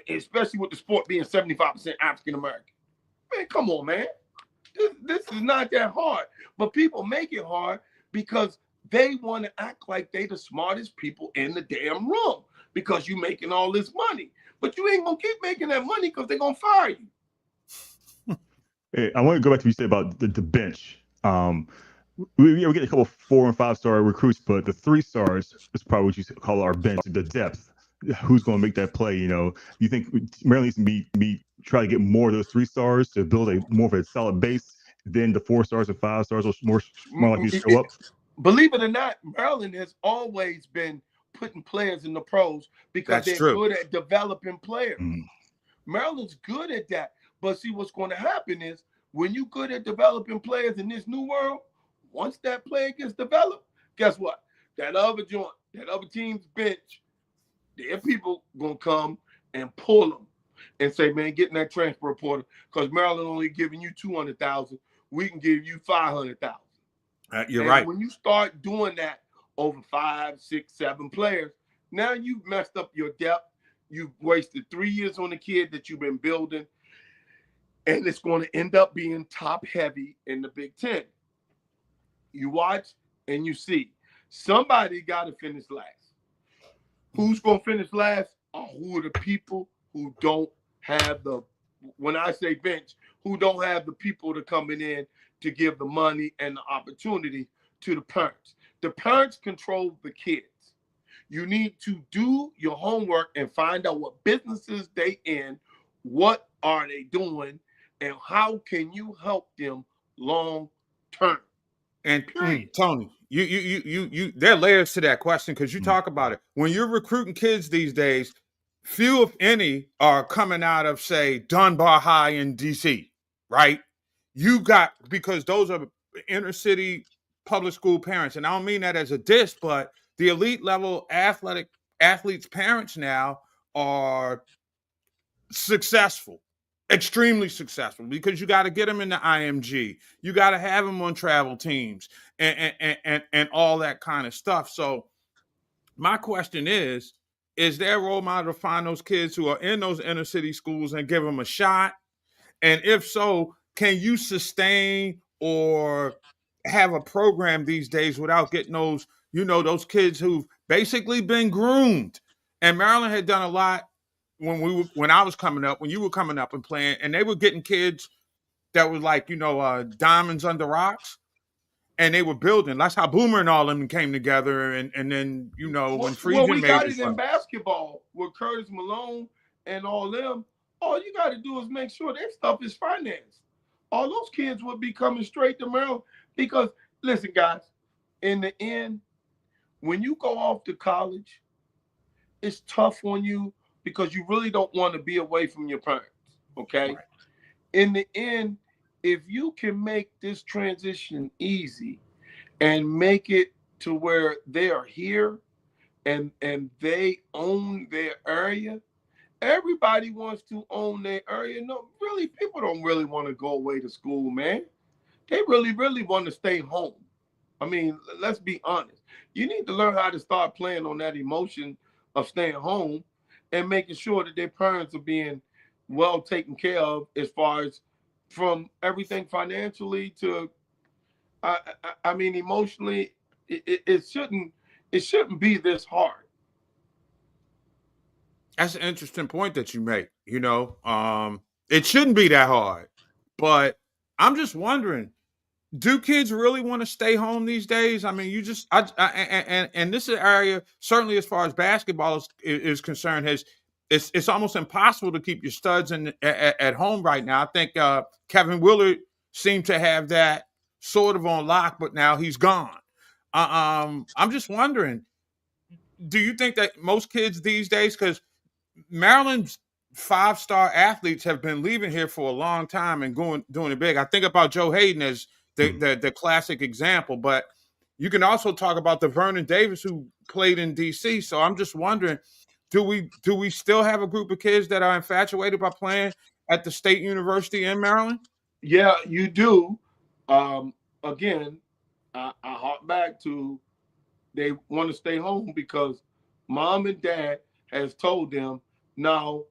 especially with the sport being 75% African American. Man, come on, man. This is not that hard. But people make it hard because they want to act like they the smartest people in the damn room because you making all this money. But you ain't going to keep making that money because they're going to fire you. Hey, I want to go back to what you said about the bench. We get a couple 4 and 5 star recruits, but the 3 stars is probably what you call our bench, the depth. Who's going to make that play? You think Maryland needs to try to get more of those 3 stars to build more of a solid base. Then the 4 stars and 5 stars will more likely to show up. Believe it or not, Maryland has always been putting players in the pros because they're good at developing players. Maryland's good at that. But see, what's going to happen is when you're good at developing players in this new world, once that player gets developed, guess what? That other team's bench, their people going to come and pull them and say, man, get in that transfer portal because Maryland only giving you $200,000. We can give you $500,000. You're right. When you start doing that over 5, 6, 7 players, now you've messed up your depth. You've wasted 3 years on a kid that you've been building, and it's going to end up being top heavy in the Big Ten. You watch and you see somebody got to finish last. Who's going to finish last? Who are the people who don't have when I say bench, who don't have the people to coming in to give the money and the opportunity to the parents. The parents control the kids. You need to do your homework and find out what businesses they in, what are they doing, and how can you help them long term. And Tony, you there are layers to that question because you talk about it. When you're recruiting kids these days, few if any are coming out of, say, Dunbar High in DC, right? Because those are inner city public school parents, and I don't mean that as a diss, but the elite level athletes' parents now are successful. Extremely successful because you got to get them in the IMG. You got to have them on travel teams and all that kind of stuff. So my question is there a role model to find those kids who are in those inner city schools and give them a shot? And if so, can you sustain or have a program these days without getting those kids who've basically been groomed? And Maryland had done a lot when I was coming up, when you were coming up and playing, and they were getting kids that were like, diamonds under rocks, and they were building. That's how Boomer and all of them came together, and then when Friedgen we made got it in basketball with Curtis Malone and all them. All you got to do is make sure their stuff is financed. All those kids would be coming straight to Maryland because, listen, guys, in the end, when you go off to college, it's tough on you because you really don't want to be away from your parents, okay? Right. In the end, if you can make this transition easy and make it to where they are here and they own their area, everybody wants to own their area. No, really, people don't really want to go away to school, man. They really, really want to stay home. I mean, let's be honest. You need to learn how to start playing on that emotion of staying home and making sure that their parents are being well taken care of as far as from everything financially to, I mean, emotionally. It shouldn't be this hard. That's an interesting point that you make. It shouldn't be that hard, but I'm just wondering, do kids really want to stay home these days? I mean, and this area, certainly as far as basketball is concerned, it's almost impossible to keep your studs at home right now. I think Kevin Willard seemed to have that sort of on lock, but now he's gone. I'm just wondering, do you think that most kids these days, because Maryland's 5-star athletes have been leaving here for a long time and doing it big. I think about Joe Hayden as the classic example, but you can also talk about the Vernon Davis who played in DC. So I'm just wondering, do we still have a group of kids that are infatuated by playing at the State University in Maryland? Yeah, you do. Again, I hark back to they want to stay home because mom and dad has told them, no,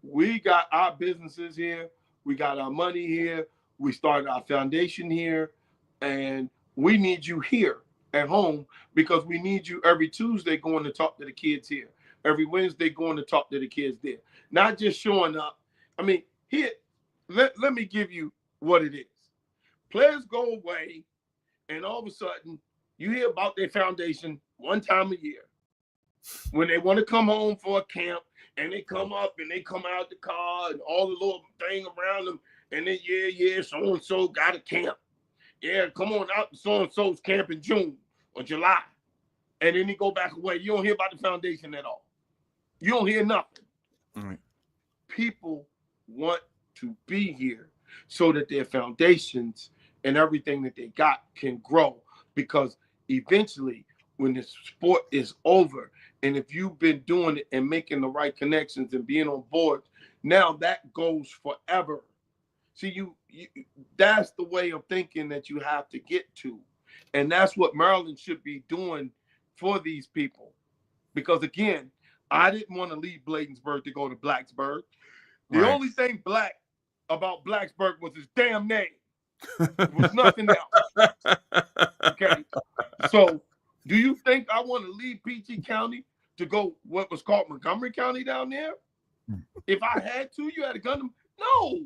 we got our businesses here, we got our money here, we started our foundation here, and we need you here at home because we need you every Tuesday going to talk to the kids here, every Wednesday going to talk to the kids there, not just showing up. I mean, here, let me give you what it is. Players go away, and all of a sudden, you hear about their foundation one time a year when they want to come home for a camp, and they come up and they come out the car and all the little thing around them, and then so and so got a camp. Yeah, come on out to so and so's camp in June or July, and then they go back away. You don't hear about the foundation at all. You don't hear nothing. Right. People want to be here so that their foundations and everything that they got can grow, because eventually when the sport is over, and if you've been doing it and making the right connections and being on board, now that goes forever. See, you that's the way of thinking that you have to get to, and that's what Maryland should be doing for these people. Because again, I didn't want to leave Bladensburg to go to Blacksburg. The only thing black about Blacksburg was his damn name. It was nothing else. Okay. So do you think I want to leave PG County to go what was called Montgomery County down there? If I had to, you had to gun them? No.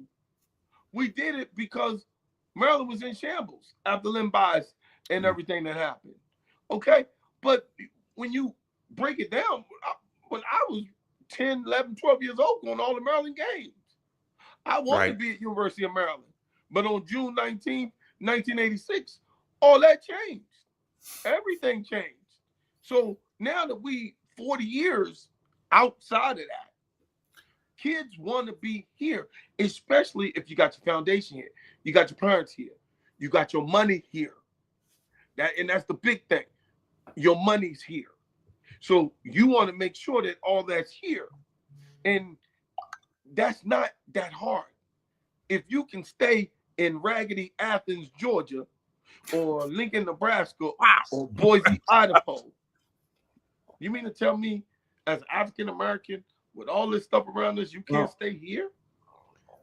We did it because Maryland was in shambles after Lynn Bias and everything that happened. Okay. But when you break it down, when I was 10, 11, 12 years old going to all the Maryland games, I wanted to be at University of Maryland. But on June 19th, 1986, all that changed. Everything changed. So now that we 40 years outside of that, kids want to be here, especially if you got your foundation here, you got your parents here, you got your money here. That's the big thing. Your money's here. So you want to make sure that all that's here. And that's not that hard. If you can stay in raggedy Athens, Georgia, or Lincoln, Nebraska, or Boise, Idaho, you mean to tell me as African American with all this stuff around us, you can't stay here?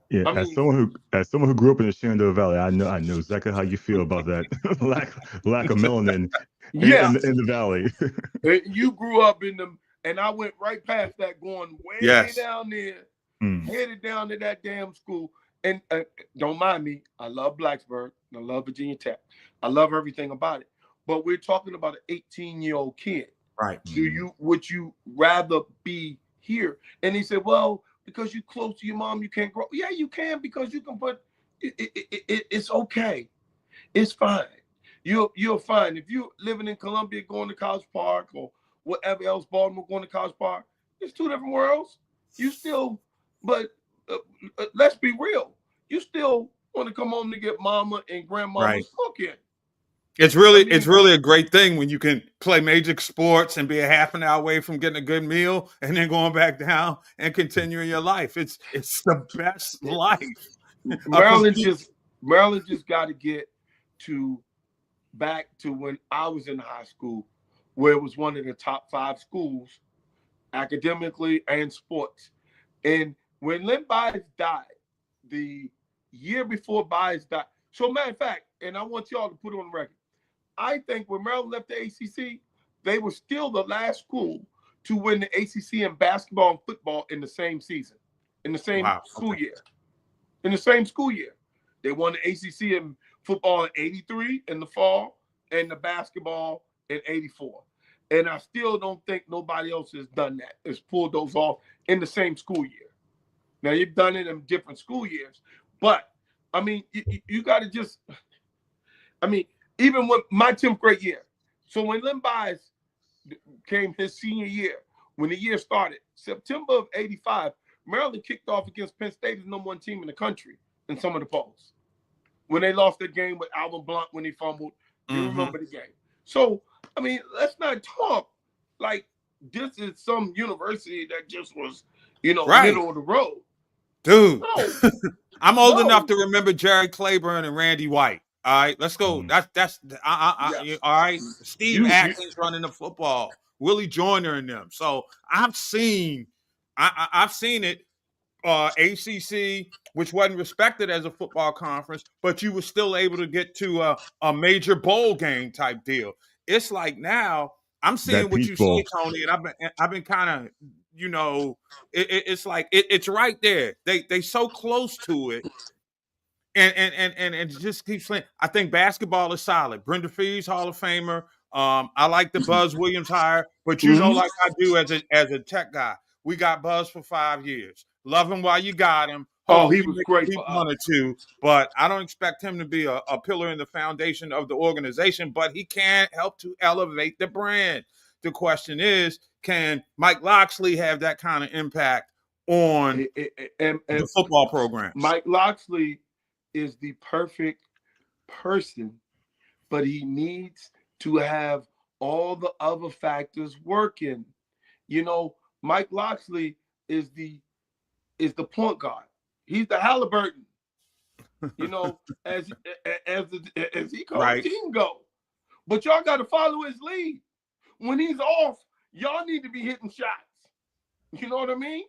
Yeah, as someone who grew up in the Shenandoah Valley, I know exactly how you feel about that lack of melanin in the valley. You grew up in them, and I went right past that, going way down there, headed down to that damn school. And don't mind me, I love Blacksburg, I love Virginia Tech, I love everything about it. But we're talking about an 18-year-old kid. Right. Would you rather be here? And he said, well, because you're close to your mom, you can't grow. Yeah, you can, because you can put it's okay. It's fine. You're fine. If you're living in Columbia, going to College Park, or whatever else, Baltimore, going to College Park, it's two different worlds. You still, but let's be real. You still want to come home to get mama and grandmama's cooking. It's really a great thing when you can play major sports and be a half an hour away from getting a good meal and then going back down and continuing your life. It's the best life. Maryland just got to get back to when I was in high school, where it was one of the top 5 schools academically and sports. And when Lynn Bias died, the year before Bias died, so matter of fact, and I want y'all to put it on the record, I think when Maryland left the ACC, they were still the last school to win the ACC in basketball and football in the same season, in the same school year. In the same school year. They won the ACC in football in 83 in the fall, and the basketball in 84. And I still don't think nobody else has done that, has pulled those off in the same school year. Now, you've done it in different school years, but, I mean, you got to just, I mean, even with my 10th grade year. So when Lynn Bias came his senior year, when the year started, September of '85, Maryland kicked off against Penn State as #1 team in the country in some of the polls. When they lost the game with Alvin Blunt when he fumbled, you remember the game. So, I mean, let's not talk like this is some university that just was, middle of the road. Dude. No. I'm old enough to remember Jerry Claiborne and Randy White. All right, let's go. That's Yes. all right. Steve You- Atkins running the football, Willie Joyner and them. So I've seen it. ACC, which wasn't respected as a football conference, but you were still able to get to a major bowl game type deal. It's like now I'm seeing That what Peach you Bowl. say, Tony, and I've been kind of, it's like it's right there. They so close to it. And it just keeps playing. I think basketball is solid. Brenda Fees, Hall of Famer. I like the Buzz Williams hire, but like I do as a tech guy, we got Buzz for 5 years. Love him while you got him. Oh, Hopefully he you was make great keep for one or us. two, but I don't expect him to be a pillar in the foundation of the organization. But he can help to elevate the brand. The question is, can Mike Loxley have that kind of impact on the football program? Mike Loxley is the perfect person, but he needs to have all the other factors working. Mike Loxley is the point guard. He's the Halliburton. As he calls the team go. But y'all got to follow his lead. When he's off, y'all need to be hitting shots. You know what I mean?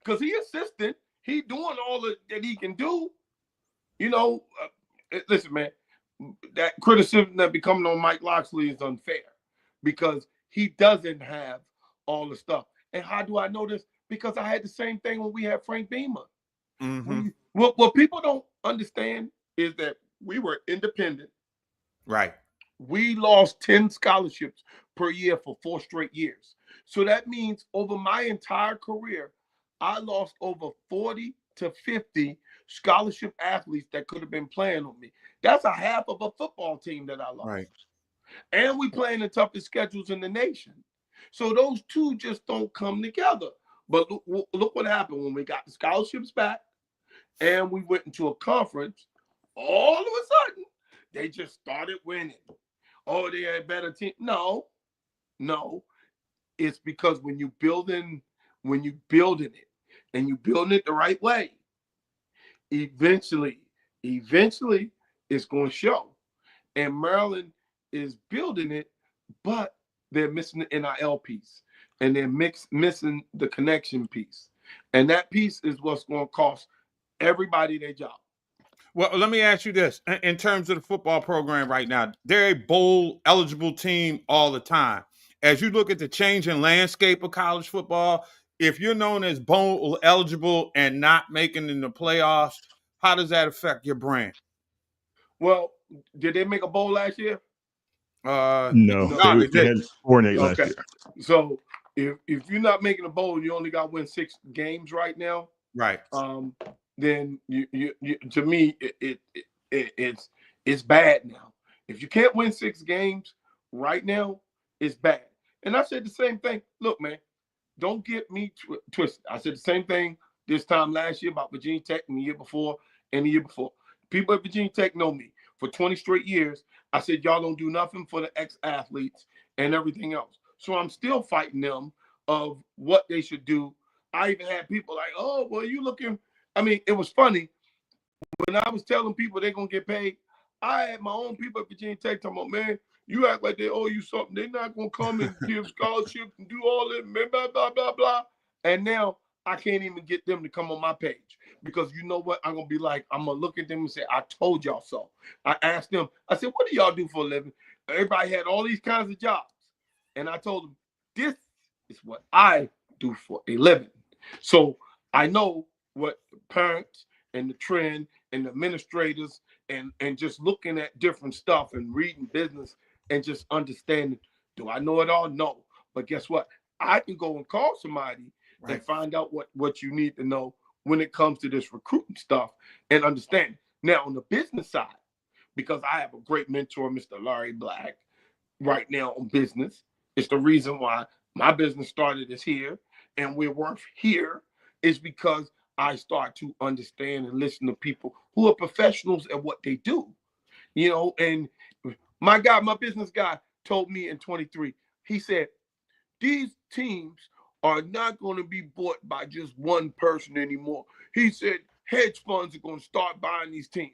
Because he assistant, he doing all that he can do. Listen, man, that criticism that be coming on Mike Loxley is unfair because he doesn't have all the stuff. And how do I know this? Because I had the same thing when we had Frank Beamer. What people don't understand is that we were independent. Right. We lost 10 scholarships per year for 4 straight years. So that means over my entire career, I lost over 40 to 50 scholarship athletes that could have been playing on me. That's a half of a football team that I lost. Right. And we playing the toughest schedules in the nation. So those two just don't come together. But look what happened when we got the scholarships back and we went into a conference. All of a sudden, they just started winning. Oh, they had a better team. No. It's because when you building it and you building it the right way, eventually it's going to show. And Maryland is building it, but they're missing the NIL piece and they're missing the connection piece. And that piece is what's going to cost everybody their job. Well, let me ask you this. In terms of the football program right now, they're a bowl eligible team all the time. As you look at the changing landscape of college football, if you're known as bowl eligible and not making in the playoffs, how does that affect your brand? Well, did they make a bowl last year? No, they had 4-8 last year. So if you're not making a bowl, you only got to win 6 games right now. Right. Then you to me it's bad now. If you can't win 6 games right now, it's bad. And I said the same thing. Look, man, don't get me twisted. I said the same thing this time last year about Virginia Tech and the year before and the year before. People at Virginia Tech know me. For 20 straight years, I said, y'all don't do nothing for the ex-athletes and everything else. So I'm still fighting them of what they should do. I even had people like, oh, well, you looking. I mean, it was funny. When I was telling people they're going to get paid, I had my own people at Virginia Tech talking about, man, you act like they owe you something. They're not going to come and give scholarships and do all this, blah, blah, blah, blah. And now I can't even get them to come on my page. Because you know what? I'm going to be like, I'm going to look at them and say, I told y'all so. I asked them, I said, what do y'all do for a living? Everybody had all these kinds of jobs. And I told them, this is what I do for a living. So I know what the parents and the trend and the administrators and just looking at different stuff and reading business and just understanding, do I know it all? No. But guess what? I can go and call somebody and find out what you need to know when it comes to this recruiting stuff and understand. Now, on the business side, because I have a great mentor, Mr. Larry Black, right now on business, it's the reason why My business started as here, and we're worth here is because I start to understand and listen to people who are professionals at what they do. And my business guy told me in 23, he said, these teams are not going to be bought by just one person anymore. He said hedge funds are going to start buying these teams.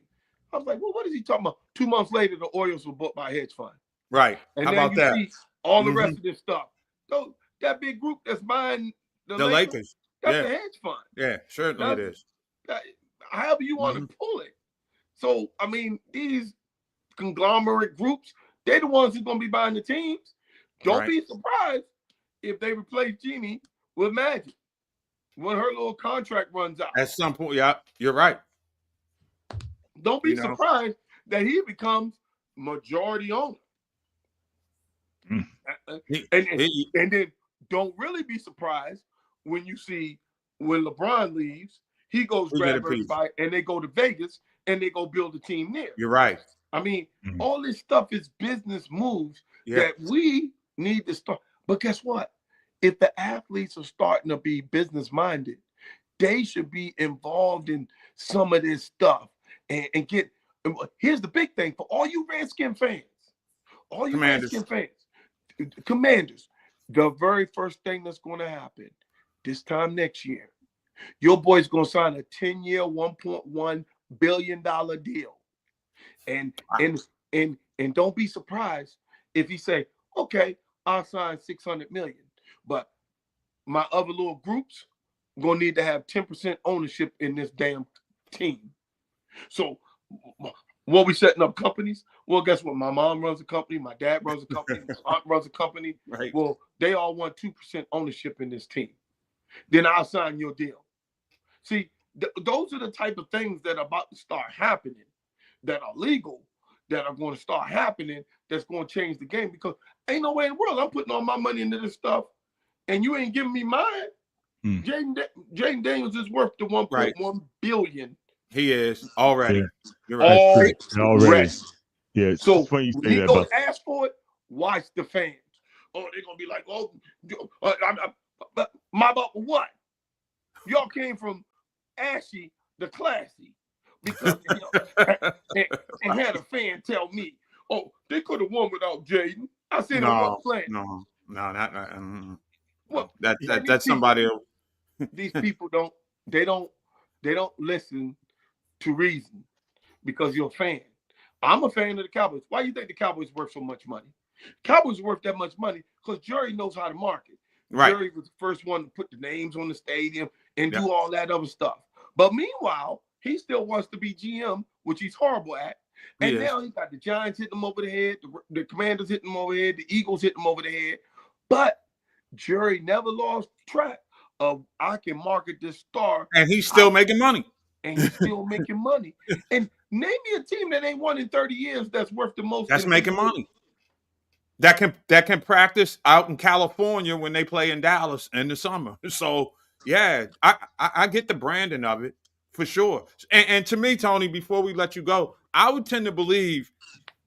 I was like, well, what is he talking about? 2 months later, the Orioles were bought by a hedge fund. Right. And How then about you that? see all the rest of this stuff. So that big group that's buying the The Lakers, Lakers. that's Yeah. a hedge fund. Yeah, certainly it is. However you want to pull it. So, I mean, these conglomerate groups, they're the ones who's going to be buying the teams. Don't be surprised if they replace Jeannie with Magic when her little contract runs out. At some point, yeah, you're right. Don't be surprised that he becomes majority owner. Mm. And then don't really be surprised when you see when LeBron leaves, he goes grab everybody and they go to Vegas and they go build a team there. You're right. I mean, all this stuff is business moves that we need to start. But guess what? If the athletes are starting to be business minded, they should be involved in some of this stuff and get. Here's the big thing for all you Redskin fans, Commanders, the very first thing that's going to happen this time next year, your boy's going to sign a 10-year, $1.1 billion deal. And don't be surprised if he say, okay, I'll sign $600 million, but my other little groups gonna need to have 10% ownership in this damn team. So what we setting up companies? Well, guess what? My mom runs a company, my dad runs a company, my aunt runs a company. Right. Well, they all want 2% ownership in this team. Then I'll sign your deal. See, those are the type of things that are about to start happening, that are legal, that are going to start happening, that's going to change the game, because ain't no way in the world I'm putting all my money into this stuff and you ain't giving me mine. Jaden Daniels is worth the 1.1 billion. He is already. Yeah. You're right. Already. Yeah. It's So funny you when say he that goes about. ask for it, watch the fans. Oh, they're gonna be like, oh, my about what? Y'all came from Ashy the Classy because and had a fan tell me, oh, they could have won without Jaden. I said, No, playing. No, not. Well, that's somebody else. These people don't listen to reason because you're a fan. I'm a fan of the Cowboys. Why do you think the Cowboys worth so much money? Cowboys worth that much money because Jerry knows how to market. Right. Jerry was the first one to put the names on the stadium and do all that other stuff. But meanwhile, he still wants to be GM, which he's horrible at. And now he got the Giants hitting him over the head, the Commanders hitting him over the head, the Eagles hitting him over the head. But Jerry never lost track of, I can market this star. And he's still making money. And name me a team that ain't won in 30 years that's worth the most. That's making money. That can practice out in California when they play in Dallas in the summer. So yeah, I get the branding of it for sure. And to me, Tony, before we let you go, I would tend to believe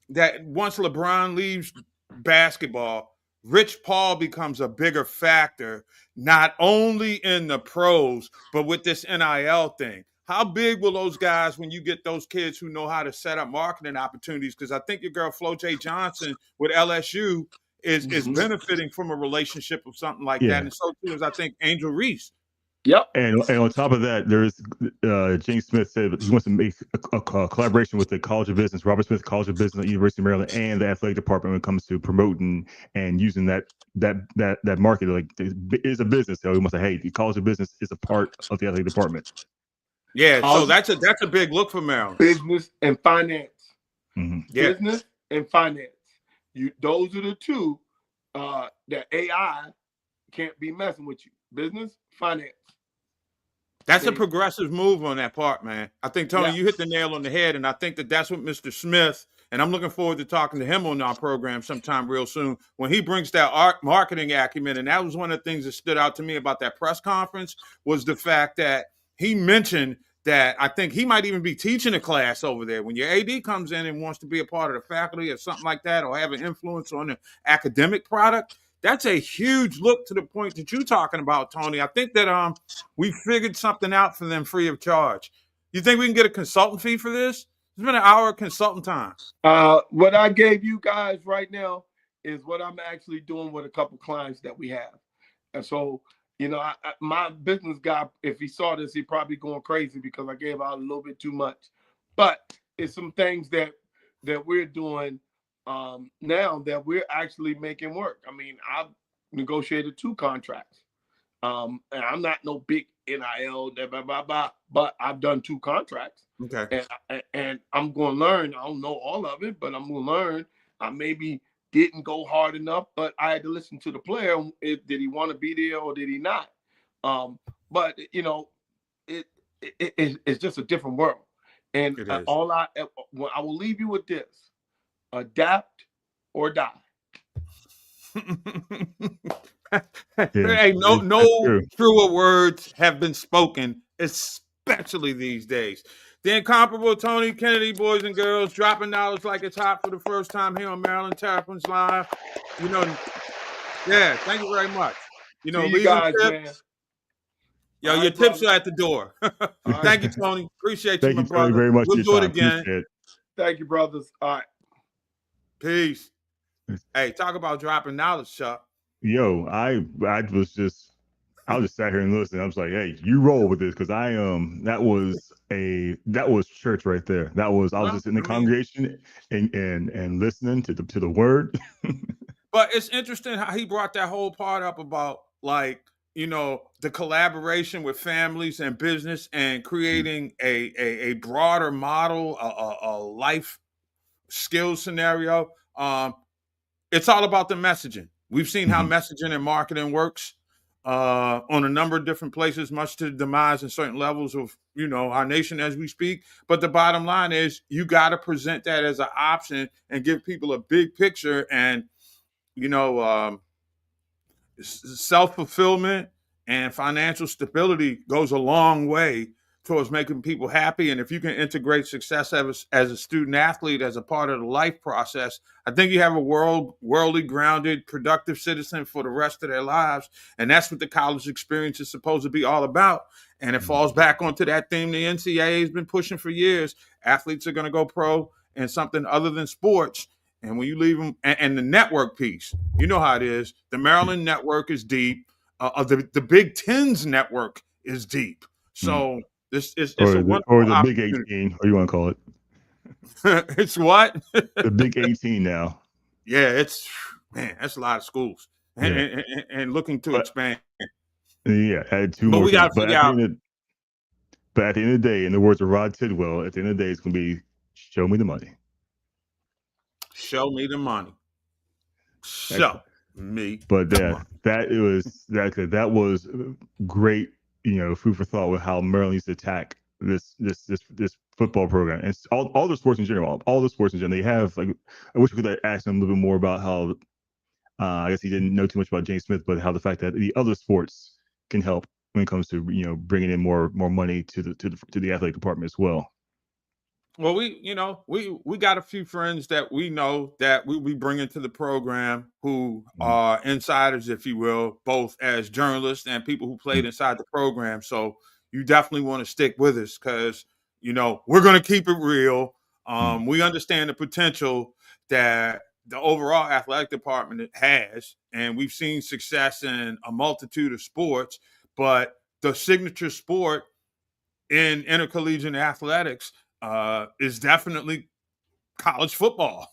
that once LeBron leaves basketball, Rich Paul becomes a bigger factor, not only in the pros, but with this NIL thing. How big will those guys, when you get those kids who know how to set up marketing opportunities? Because I think your girl Flo J. Johnson with LSU is benefiting from a relationship of something like that. And so too is, I think, Angel Reese. Yep. And on top of that, there's James Smith said he wants to make a collaboration with the College of Business, Robert Smith College of Business at University of Maryland, and the athletic department when it comes to promoting and using that market. Like, it is a business, so he wants to, hey, the College of Business is a part of the athletic department. Yeah, so that's a big look for Maryland. Business and finance. Mm-hmm. Yeah. Business and finance. Those are the two that AI can't be messing with you. Business, finance. That's a progressive move on that part, man. I think, Tony, you hit the nail on the head, and I think that's what Mr. Smith, and I'm looking forward to talking to him on our program sometime real soon, when he brings that marketing acumen. And that was one of the things that stood out to me about that press conference, was the fact that he mentioned that I think he might even be teaching a class over there. When your AD comes in and wants to be a part of the faculty or something like that, or have an influence on the academic product, That's a huge look to the point that you're talking about, Tony. I think that we figured something out for them free of charge. You think we can get a consultant fee for this? It's been an hour of consultant time. What I gave you guys right now is what I'm actually doing with a couple clients that we have. And so, my business guy, if he saw this, he'd probably going crazy because I gave out a little bit too much. But it's some things that we're doing now that we're actually making work. I mean, I've negotiated 2 contracts. And I'm not no big NIL, blah, blah, blah, but I've done 2 contracts. Okay. And I'm going to learn. I don't know all of it, but I'm going to learn. I maybe didn't go hard enough, but I had to listen to the player. Did he want to be there or did he not? But it's just a different world. And I will leave you with this: adapt or die. Hey, no truer words have been spoken, especially these days. The incomparable Tony Kennedy, boys and girls, dropping knowledge like it's hot for the first time here on Maryland Terrapins Live. Thank you very much. See you guys, tips. Man. Yo, your tips are at the door. Thank you, Tony. Appreciate you, my brother. Thank you very much. We'll do it again. Thank you, brothers. All right. Peace. Hey, talk about dropping knowledge, Chuck. Yo, I was just sat here and listening. I was like, hey, you roll with this because that was church right there. I was just in the congregation and listening to the word. But it's interesting how he brought that whole part up about the collaboration with families and business and creating a broader model, a life skills scenario. It's all about the messaging. We've seen how messaging and marketing works on a number of different places, much to the demise in certain levels of, our nation as we speak. But the bottom line is you got to present that as an option and give people a big picture. And, self-fulfillment and financial stability goes a long way towards making people happy. And if you can integrate success as a student athlete as a part of the life process, I think you have a worldly grounded, productive citizen for the rest of their lives. And that's what the college experience is supposed to be all about. And it falls back onto that theme the NCAA has been pushing for years. Athletes are going to go pro in something other than sports. And when you leave them, and the network piece, you know how it is. The Maryland network is deep. The Big Ten's network is deep. So it's a wonderful the Big 18, or you want to call it? It's what? The Big 18 now. Yeah, that's a lot of schools, and looking to expand. Yeah, add 2 more. But we got to figure out. But at the end of the day, in the words of Rod Tidwell, at the end of the day, it's going to be show me the money. Show me the money. Show me. But that was great. Food for thought with how Maryland used to attack this football program and all the sports in general. All the sports in general. They have I wish we could ask them a little bit more about how. I guess he didn't know too much about James Smith, but how the fact that the other sports can help when it comes to bringing in more money to the athletic department as well. Well, we got a few friends that we know that we bring into the program who are insiders, if you will, both as journalists and people who played inside the program. So you definitely want to stick with us because, we're going to keep it real. We understand the potential that the overall athletic department has, and we've seen success in a multitude of sports, but the signature sport in intercollegiate athletics is definitely college football.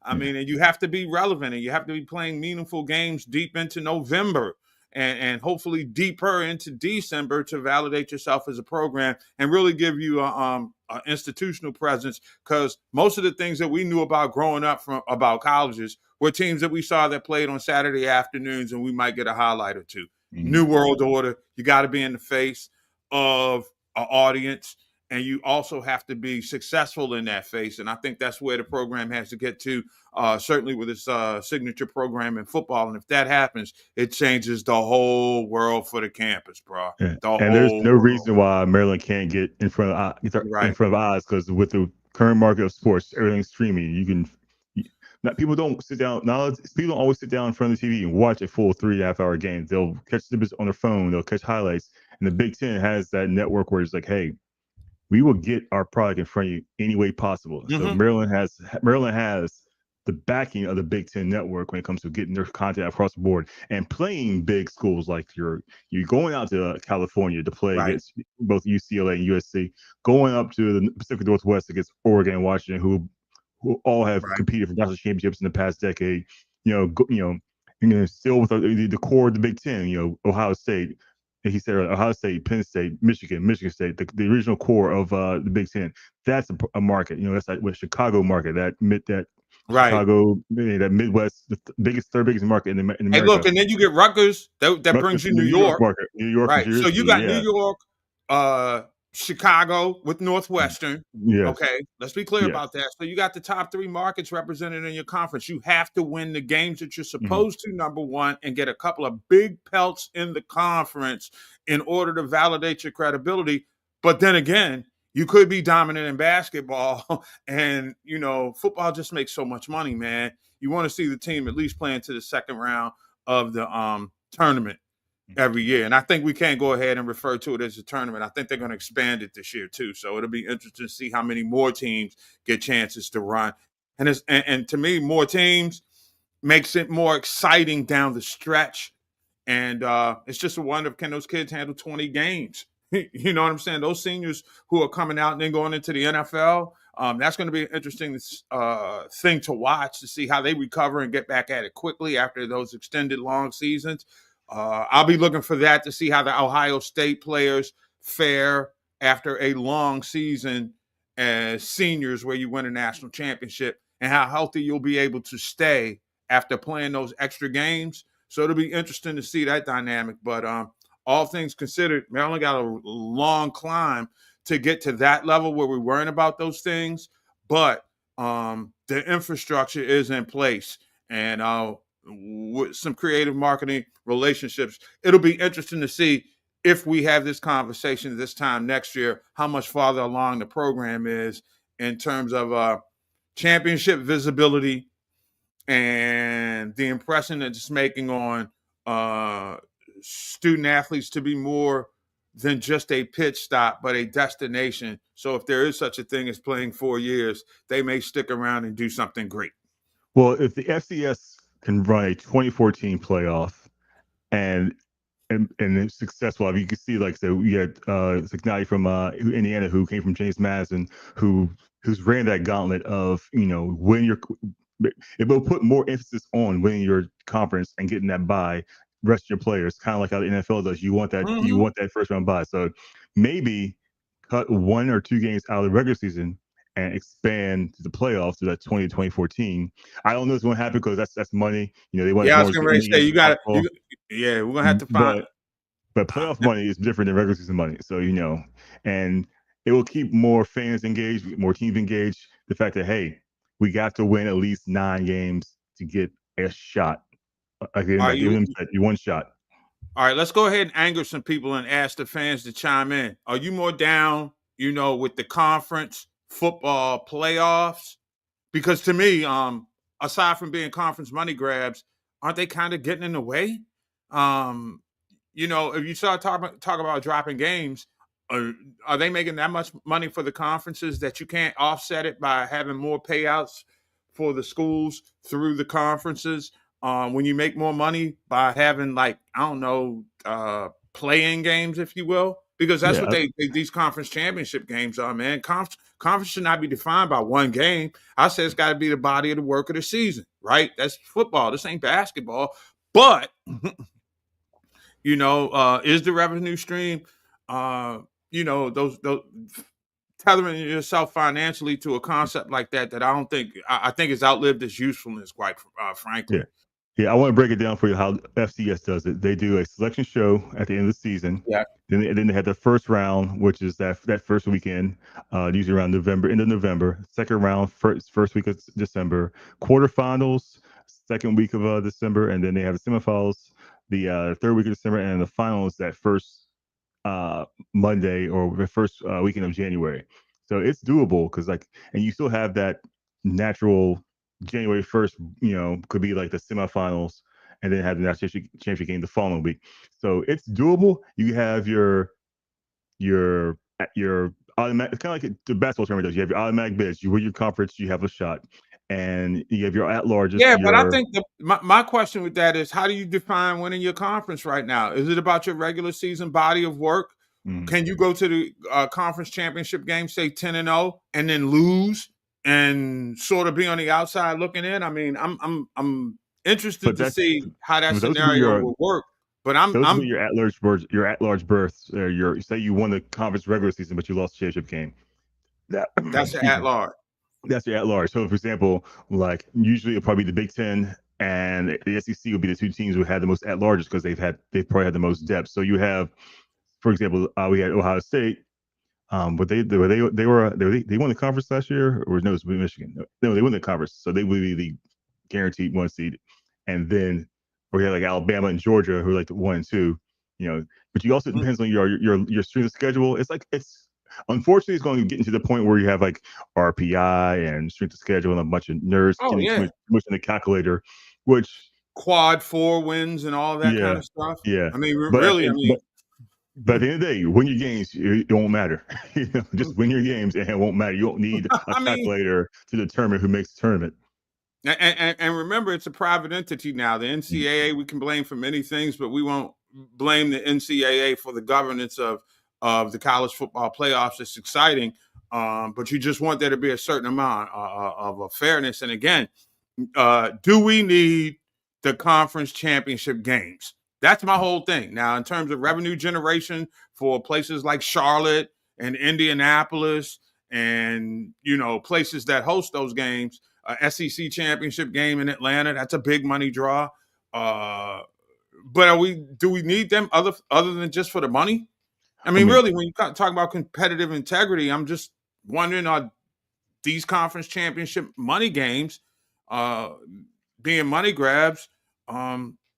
I mean, and you have to be relevant and you have to be playing meaningful games deep into November and hopefully deeper into December to validate yourself as a program and really give you a institutional presence. Because most of the things that we knew about growing up about colleges were teams that we saw that played on Saturday afternoons and we might get a highlight or two. New World Order, you got to be in the face of an audience. And you also have to be successful in that phase. And I think that's where the program has to get to, certainly with its signature program in football. And if that happens, it changes the whole world for the campus, bro. Yeah. And there's no reason why Maryland can't get in front of eyes, because with the current market of sports, everything's streaming. You can People don't sit down. Now people don't always sit down in front of the TV and watch a full 3.5 hour game. They'll catch snippets on their phone. They'll catch highlights. And the Big Ten has that network where it's like, hey, we will get our product in front of you any way possible. So Mm-hmm. Maryland has the backing of the Big Ten network when it comes to getting their content across the board and playing big schools like you're going out to California to play Right. against both UCLA and USC, going up to the Pacific Northwest against Oregon and Washington, who all have Right. competed for national championships in the past decade. Still with the core of the Big Ten. Ohio State. He said Ohio State, Penn State, Michigan State, the original core of the Big Ten. That's a market. That's like what Chicago market. That Right. Chicago, that Midwest, the third biggest market in Hey, America. look, and then you get Rutgers. That brings you New York. market, New York, Right. New So Jersey. you got Yeah. New York, Chicago with Northwestern. Yes. Okay, let's be clear Yes. about that. So you got the top 3 markets represented in your conference. You have to win the games that you're Mm-hmm. supposed to, number one, and get a couple of big pelts in the conference in order to validate your credibility. But then again, you could be dominant in basketball, and football just makes so much money, man. You want to see the team at least playing to the second round of the tournament every year. And I think we can go ahead and refer to it as a tournament. I think they're going to expand it this year too. So it'll be interesting to see how many more teams get chances to run. And to me, more teams makes it more exciting down the stretch. And it's just a wonder, can those kids handle 20 games? You know what I'm saying? Those seniors who are coming out and then going into the NFL, that's going to be an interesting thing to watch, to see how they recover and get back at it quickly after those extended long seasons. I'll be looking for that to see how the Ohio State players fare after a long season as seniors where you win a national championship, and how healthy you'll be able to stay after playing those extra games. So it'll be interesting to see that dynamic. But all things considered, Maryland got a long climb to get to that level where we're worrying about those things. But the infrastructure is in place. And with some creative marketing relationships, it'll be interesting to see, if we have this conversation this time next year, how much farther along the program is in terms of championship visibility and the impression that it's making on student athletes to be more than just a pitch stop, but a destination. So if there is such a thing as playing 4 years, they may stick around and do something great. Well, if the FCS can run a 2014 playoff and it's successful. I mean, you can see, like, so we had Signati from Indiana, who came from James Madison, who's ran that gauntlet of when you're. It will put more emphasis on winning your conference and getting that bye. Rest of your players, kind of like how the NFL does. You want that. You want that first round bye. So maybe cut 1 or 2 games out of the regular season and expand to the playoffs to that 2014. I don't know if it's going to happen because that's money. They want Yeah, I more. was going to say, you got to. Yeah, we're gonna have to find. But playoff money is different than regular season money. So and it will keep more fans engaged, more teams engaged. The fact that, hey, we got to win at least 9 games to get a shot. Again, like giving them that 1 shot. All right, let's go ahead and anger some people and ask the fans to chime in. Are you more down, with the conference football playoffs? Because to me, aside from being conference money grabs, aren't they kind of getting in the way? If you start talk about dropping games, are they making that much money for the conferences that you can't offset it by having more payouts for the schools through the conferences? When you make more money by having, like, I don't know, playing games, if you will, because that's what these conference championship games are, man. Conference should not be defined by 1 game. I say it's got to be the body of the work of the season, right? That's football. This ain't basketball. But is the revenue stream, those tethering yourself financially to a concept like that I think it's outlived its usefulness, quite frankly. Yeah, I want to break it down for you how FCS does it. They do a selection show at the end of the season. Yeah. Then they have the first round, which is that first weekend, usually around end of November. Second round, first week of December. Quarterfinals, second week of December, and then they have the semifinals the third week of December, and the finals that first Monday or the first weekend of January. So it's doable because, and you still have that natural January 1st, could be like the semifinals, and then have the national championship game the following week. So it's doable. You have your automatic. It's kind of like the basketball tournament does. You have your automatic bids. You win your conference, you have a shot, and you have your at larges. Yeah, but I think my question with that is, how do you define winning your conference right now? Is it about your regular season body of work? Can you go to the conference championship game, say 10-0, and then lose and sort of be on the outside looking in? I mean, I'm interested But to that's see how that those would be scenario will work. But I'm your at large berths. Your at large berths. Your say you won the conference regular season, but you lost the championship game. that's Excuse at me. large. That's your at large. So, for example, like usually it'll probably be the Big Ten and the SEC will be the two teams who had the most at larges because they've probably had the most depth. So you have, for example, we had Ohio State. But they won the conference last year, or no, it was Michigan. No, they won the conference, so they would be the guaranteed one seed. And then we had like Alabama and Georgia, who are like the 1 and 2. But you also, it depends on your strength of schedule. It's unfortunately it's going to get into the point where you have like RPI and strength of schedule and a bunch of nerds Oh getting too yeah, much in the calculator, which quad 4 wins and all that kind yeah, of stuff. yeah. I mean, But really, I mean, but at the end of the day, win your games. It won't matter. Just win your games, and it won't matter. You don't need a I mean, calculator to determine who makes the tournament. and remember, it's a private entity now. The NCAA we can blame for many things, but we won't blame the NCAA for the governance of the college football playoffs. It's exciting, but you just want there to be a certain amount of fairness. And again, do we need the conference championship games? That's my whole thing. Now, in terms of revenue generation for places like Charlotte and Indianapolis and, places that host those games, SEC championship game in Atlanta, that's a big money draw. But do we need them other than just for the money? I mean, really, when you talk about competitive integrity, I'm just wondering, are these conference championship money games being money grabs,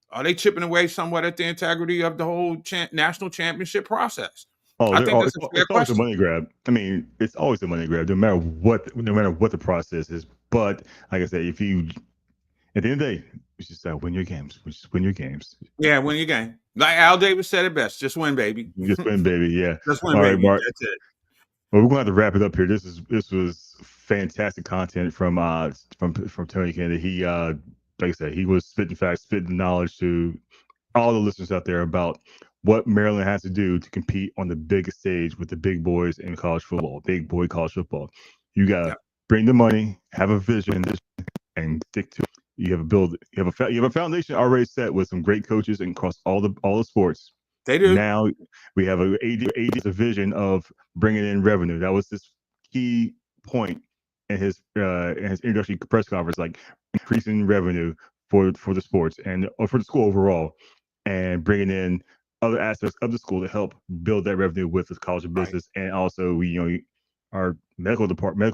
are they chipping away somewhat at the integrity of the whole national championship process? I think that's a fair it's always a question. money grab. I mean, it's always a money grab, no matter what the process is. But like I said, if you at the end of the day, you just win your games. Just win your games. Yeah, win your game. Like Al Davis said it best: just win, baby. You just win, baby. Yeah. Just win, All right, baby. Mark. That's it. Well, we're going to have to wrap it up here. This was fantastic content from Tony Kennedy. He like I said, he was spitting facts, spitting knowledge to all the listeners out there about what Maryland has to do to compete on the biggest stage with the big boys in college football, big boy college football. You gotta bring the money, have a vision, and stick to it. You have a foundation already set with some great coaches and across all the sports. They do. Now we have a vision of bringing in revenue. That was this key point in his introductory press conference, like increasing revenue for the sports and or for the school overall, and bringing in other aspects of the school to help build that revenue with the College of Business, and also our medical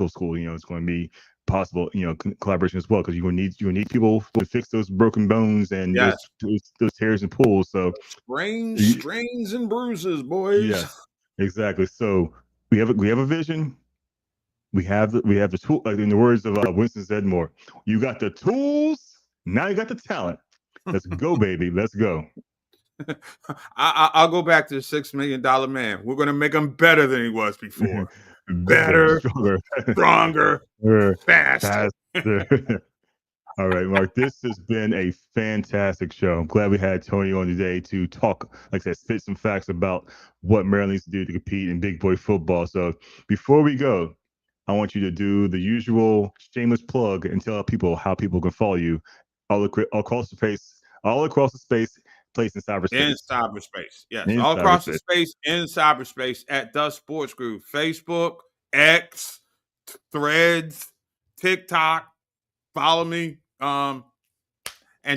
school, is going to be possible, collaboration as well, because you will need people to fix those broken bones and Yes. those tears and pulls. So sprains, strains, and bruises, boys. yes, exactly. So we have a vision. We have the tool. Like in the words of Winston Zedmore, you got the tools. Now you got the talent. Let's go, baby. Let's go. I'll go back to the $6 million man. We're going to make him better than he was before. Better, Better, stronger, stronger, faster. All right, Mark. This has been a fantastic show. I'm glad we had Tony on today to talk, like I said, spit some facts about what Maryland needs to do to compete in big boy football. So before we go, I want you to do the usual shameless plug and tell people how people can follow you all across the place in cyberspace. In cyberspace, yes. In All across the cyberspace. space, in cyberspace, at The Sports Group. Facebook, X, Threads, TikTok. Follow me, and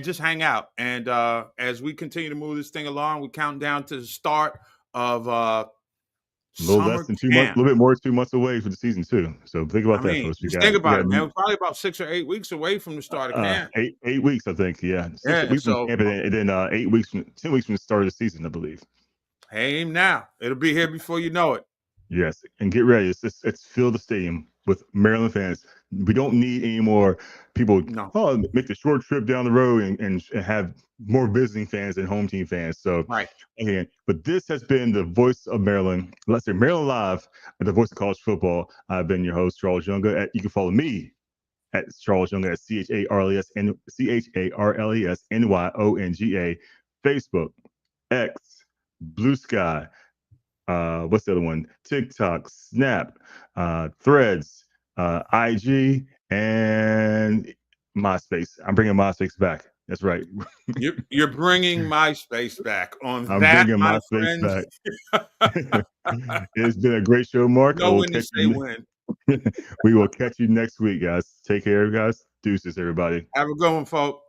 just hang out. And as we continue to move this thing along, we're counting down to the start of A little summer less than 2 months, camp. a little bit more than 2 months away for the season too. So think about I that, mean, folks. just think about it, man. We're probably about 6 or 8 weeks away from the start of camp. 8 weeks, I think. Yeah, 6 weeks from So camp, and then 10 weeks from the start of the season, I believe. aim now. It'll be here before you know it. Yes, and get ready. It's fill the stadium with Maryland fans We don't need any more people. No. Oh, make the short trip down the road and have more visiting fans than home team fans. So Right. again, but this has been the Voice of Maryland. Let's say Maryland Live, the Voice of College Football. I've been your host, Charles Younger. You can follow me at Charles Younger at CharlesNYonga, Facebook, X, Blue Sky. What's the other one? TikTok, Snap, Threads, IG, and MySpace. I'm bringing MySpace back. That's right. You're bringing MySpace back. On I'm that, bringing my MySpace friends, back. It's been a great show, Mark. know when to say when. We will catch you next week, guys. Take care, guys. Deuces, everybody. Have a good one, folks.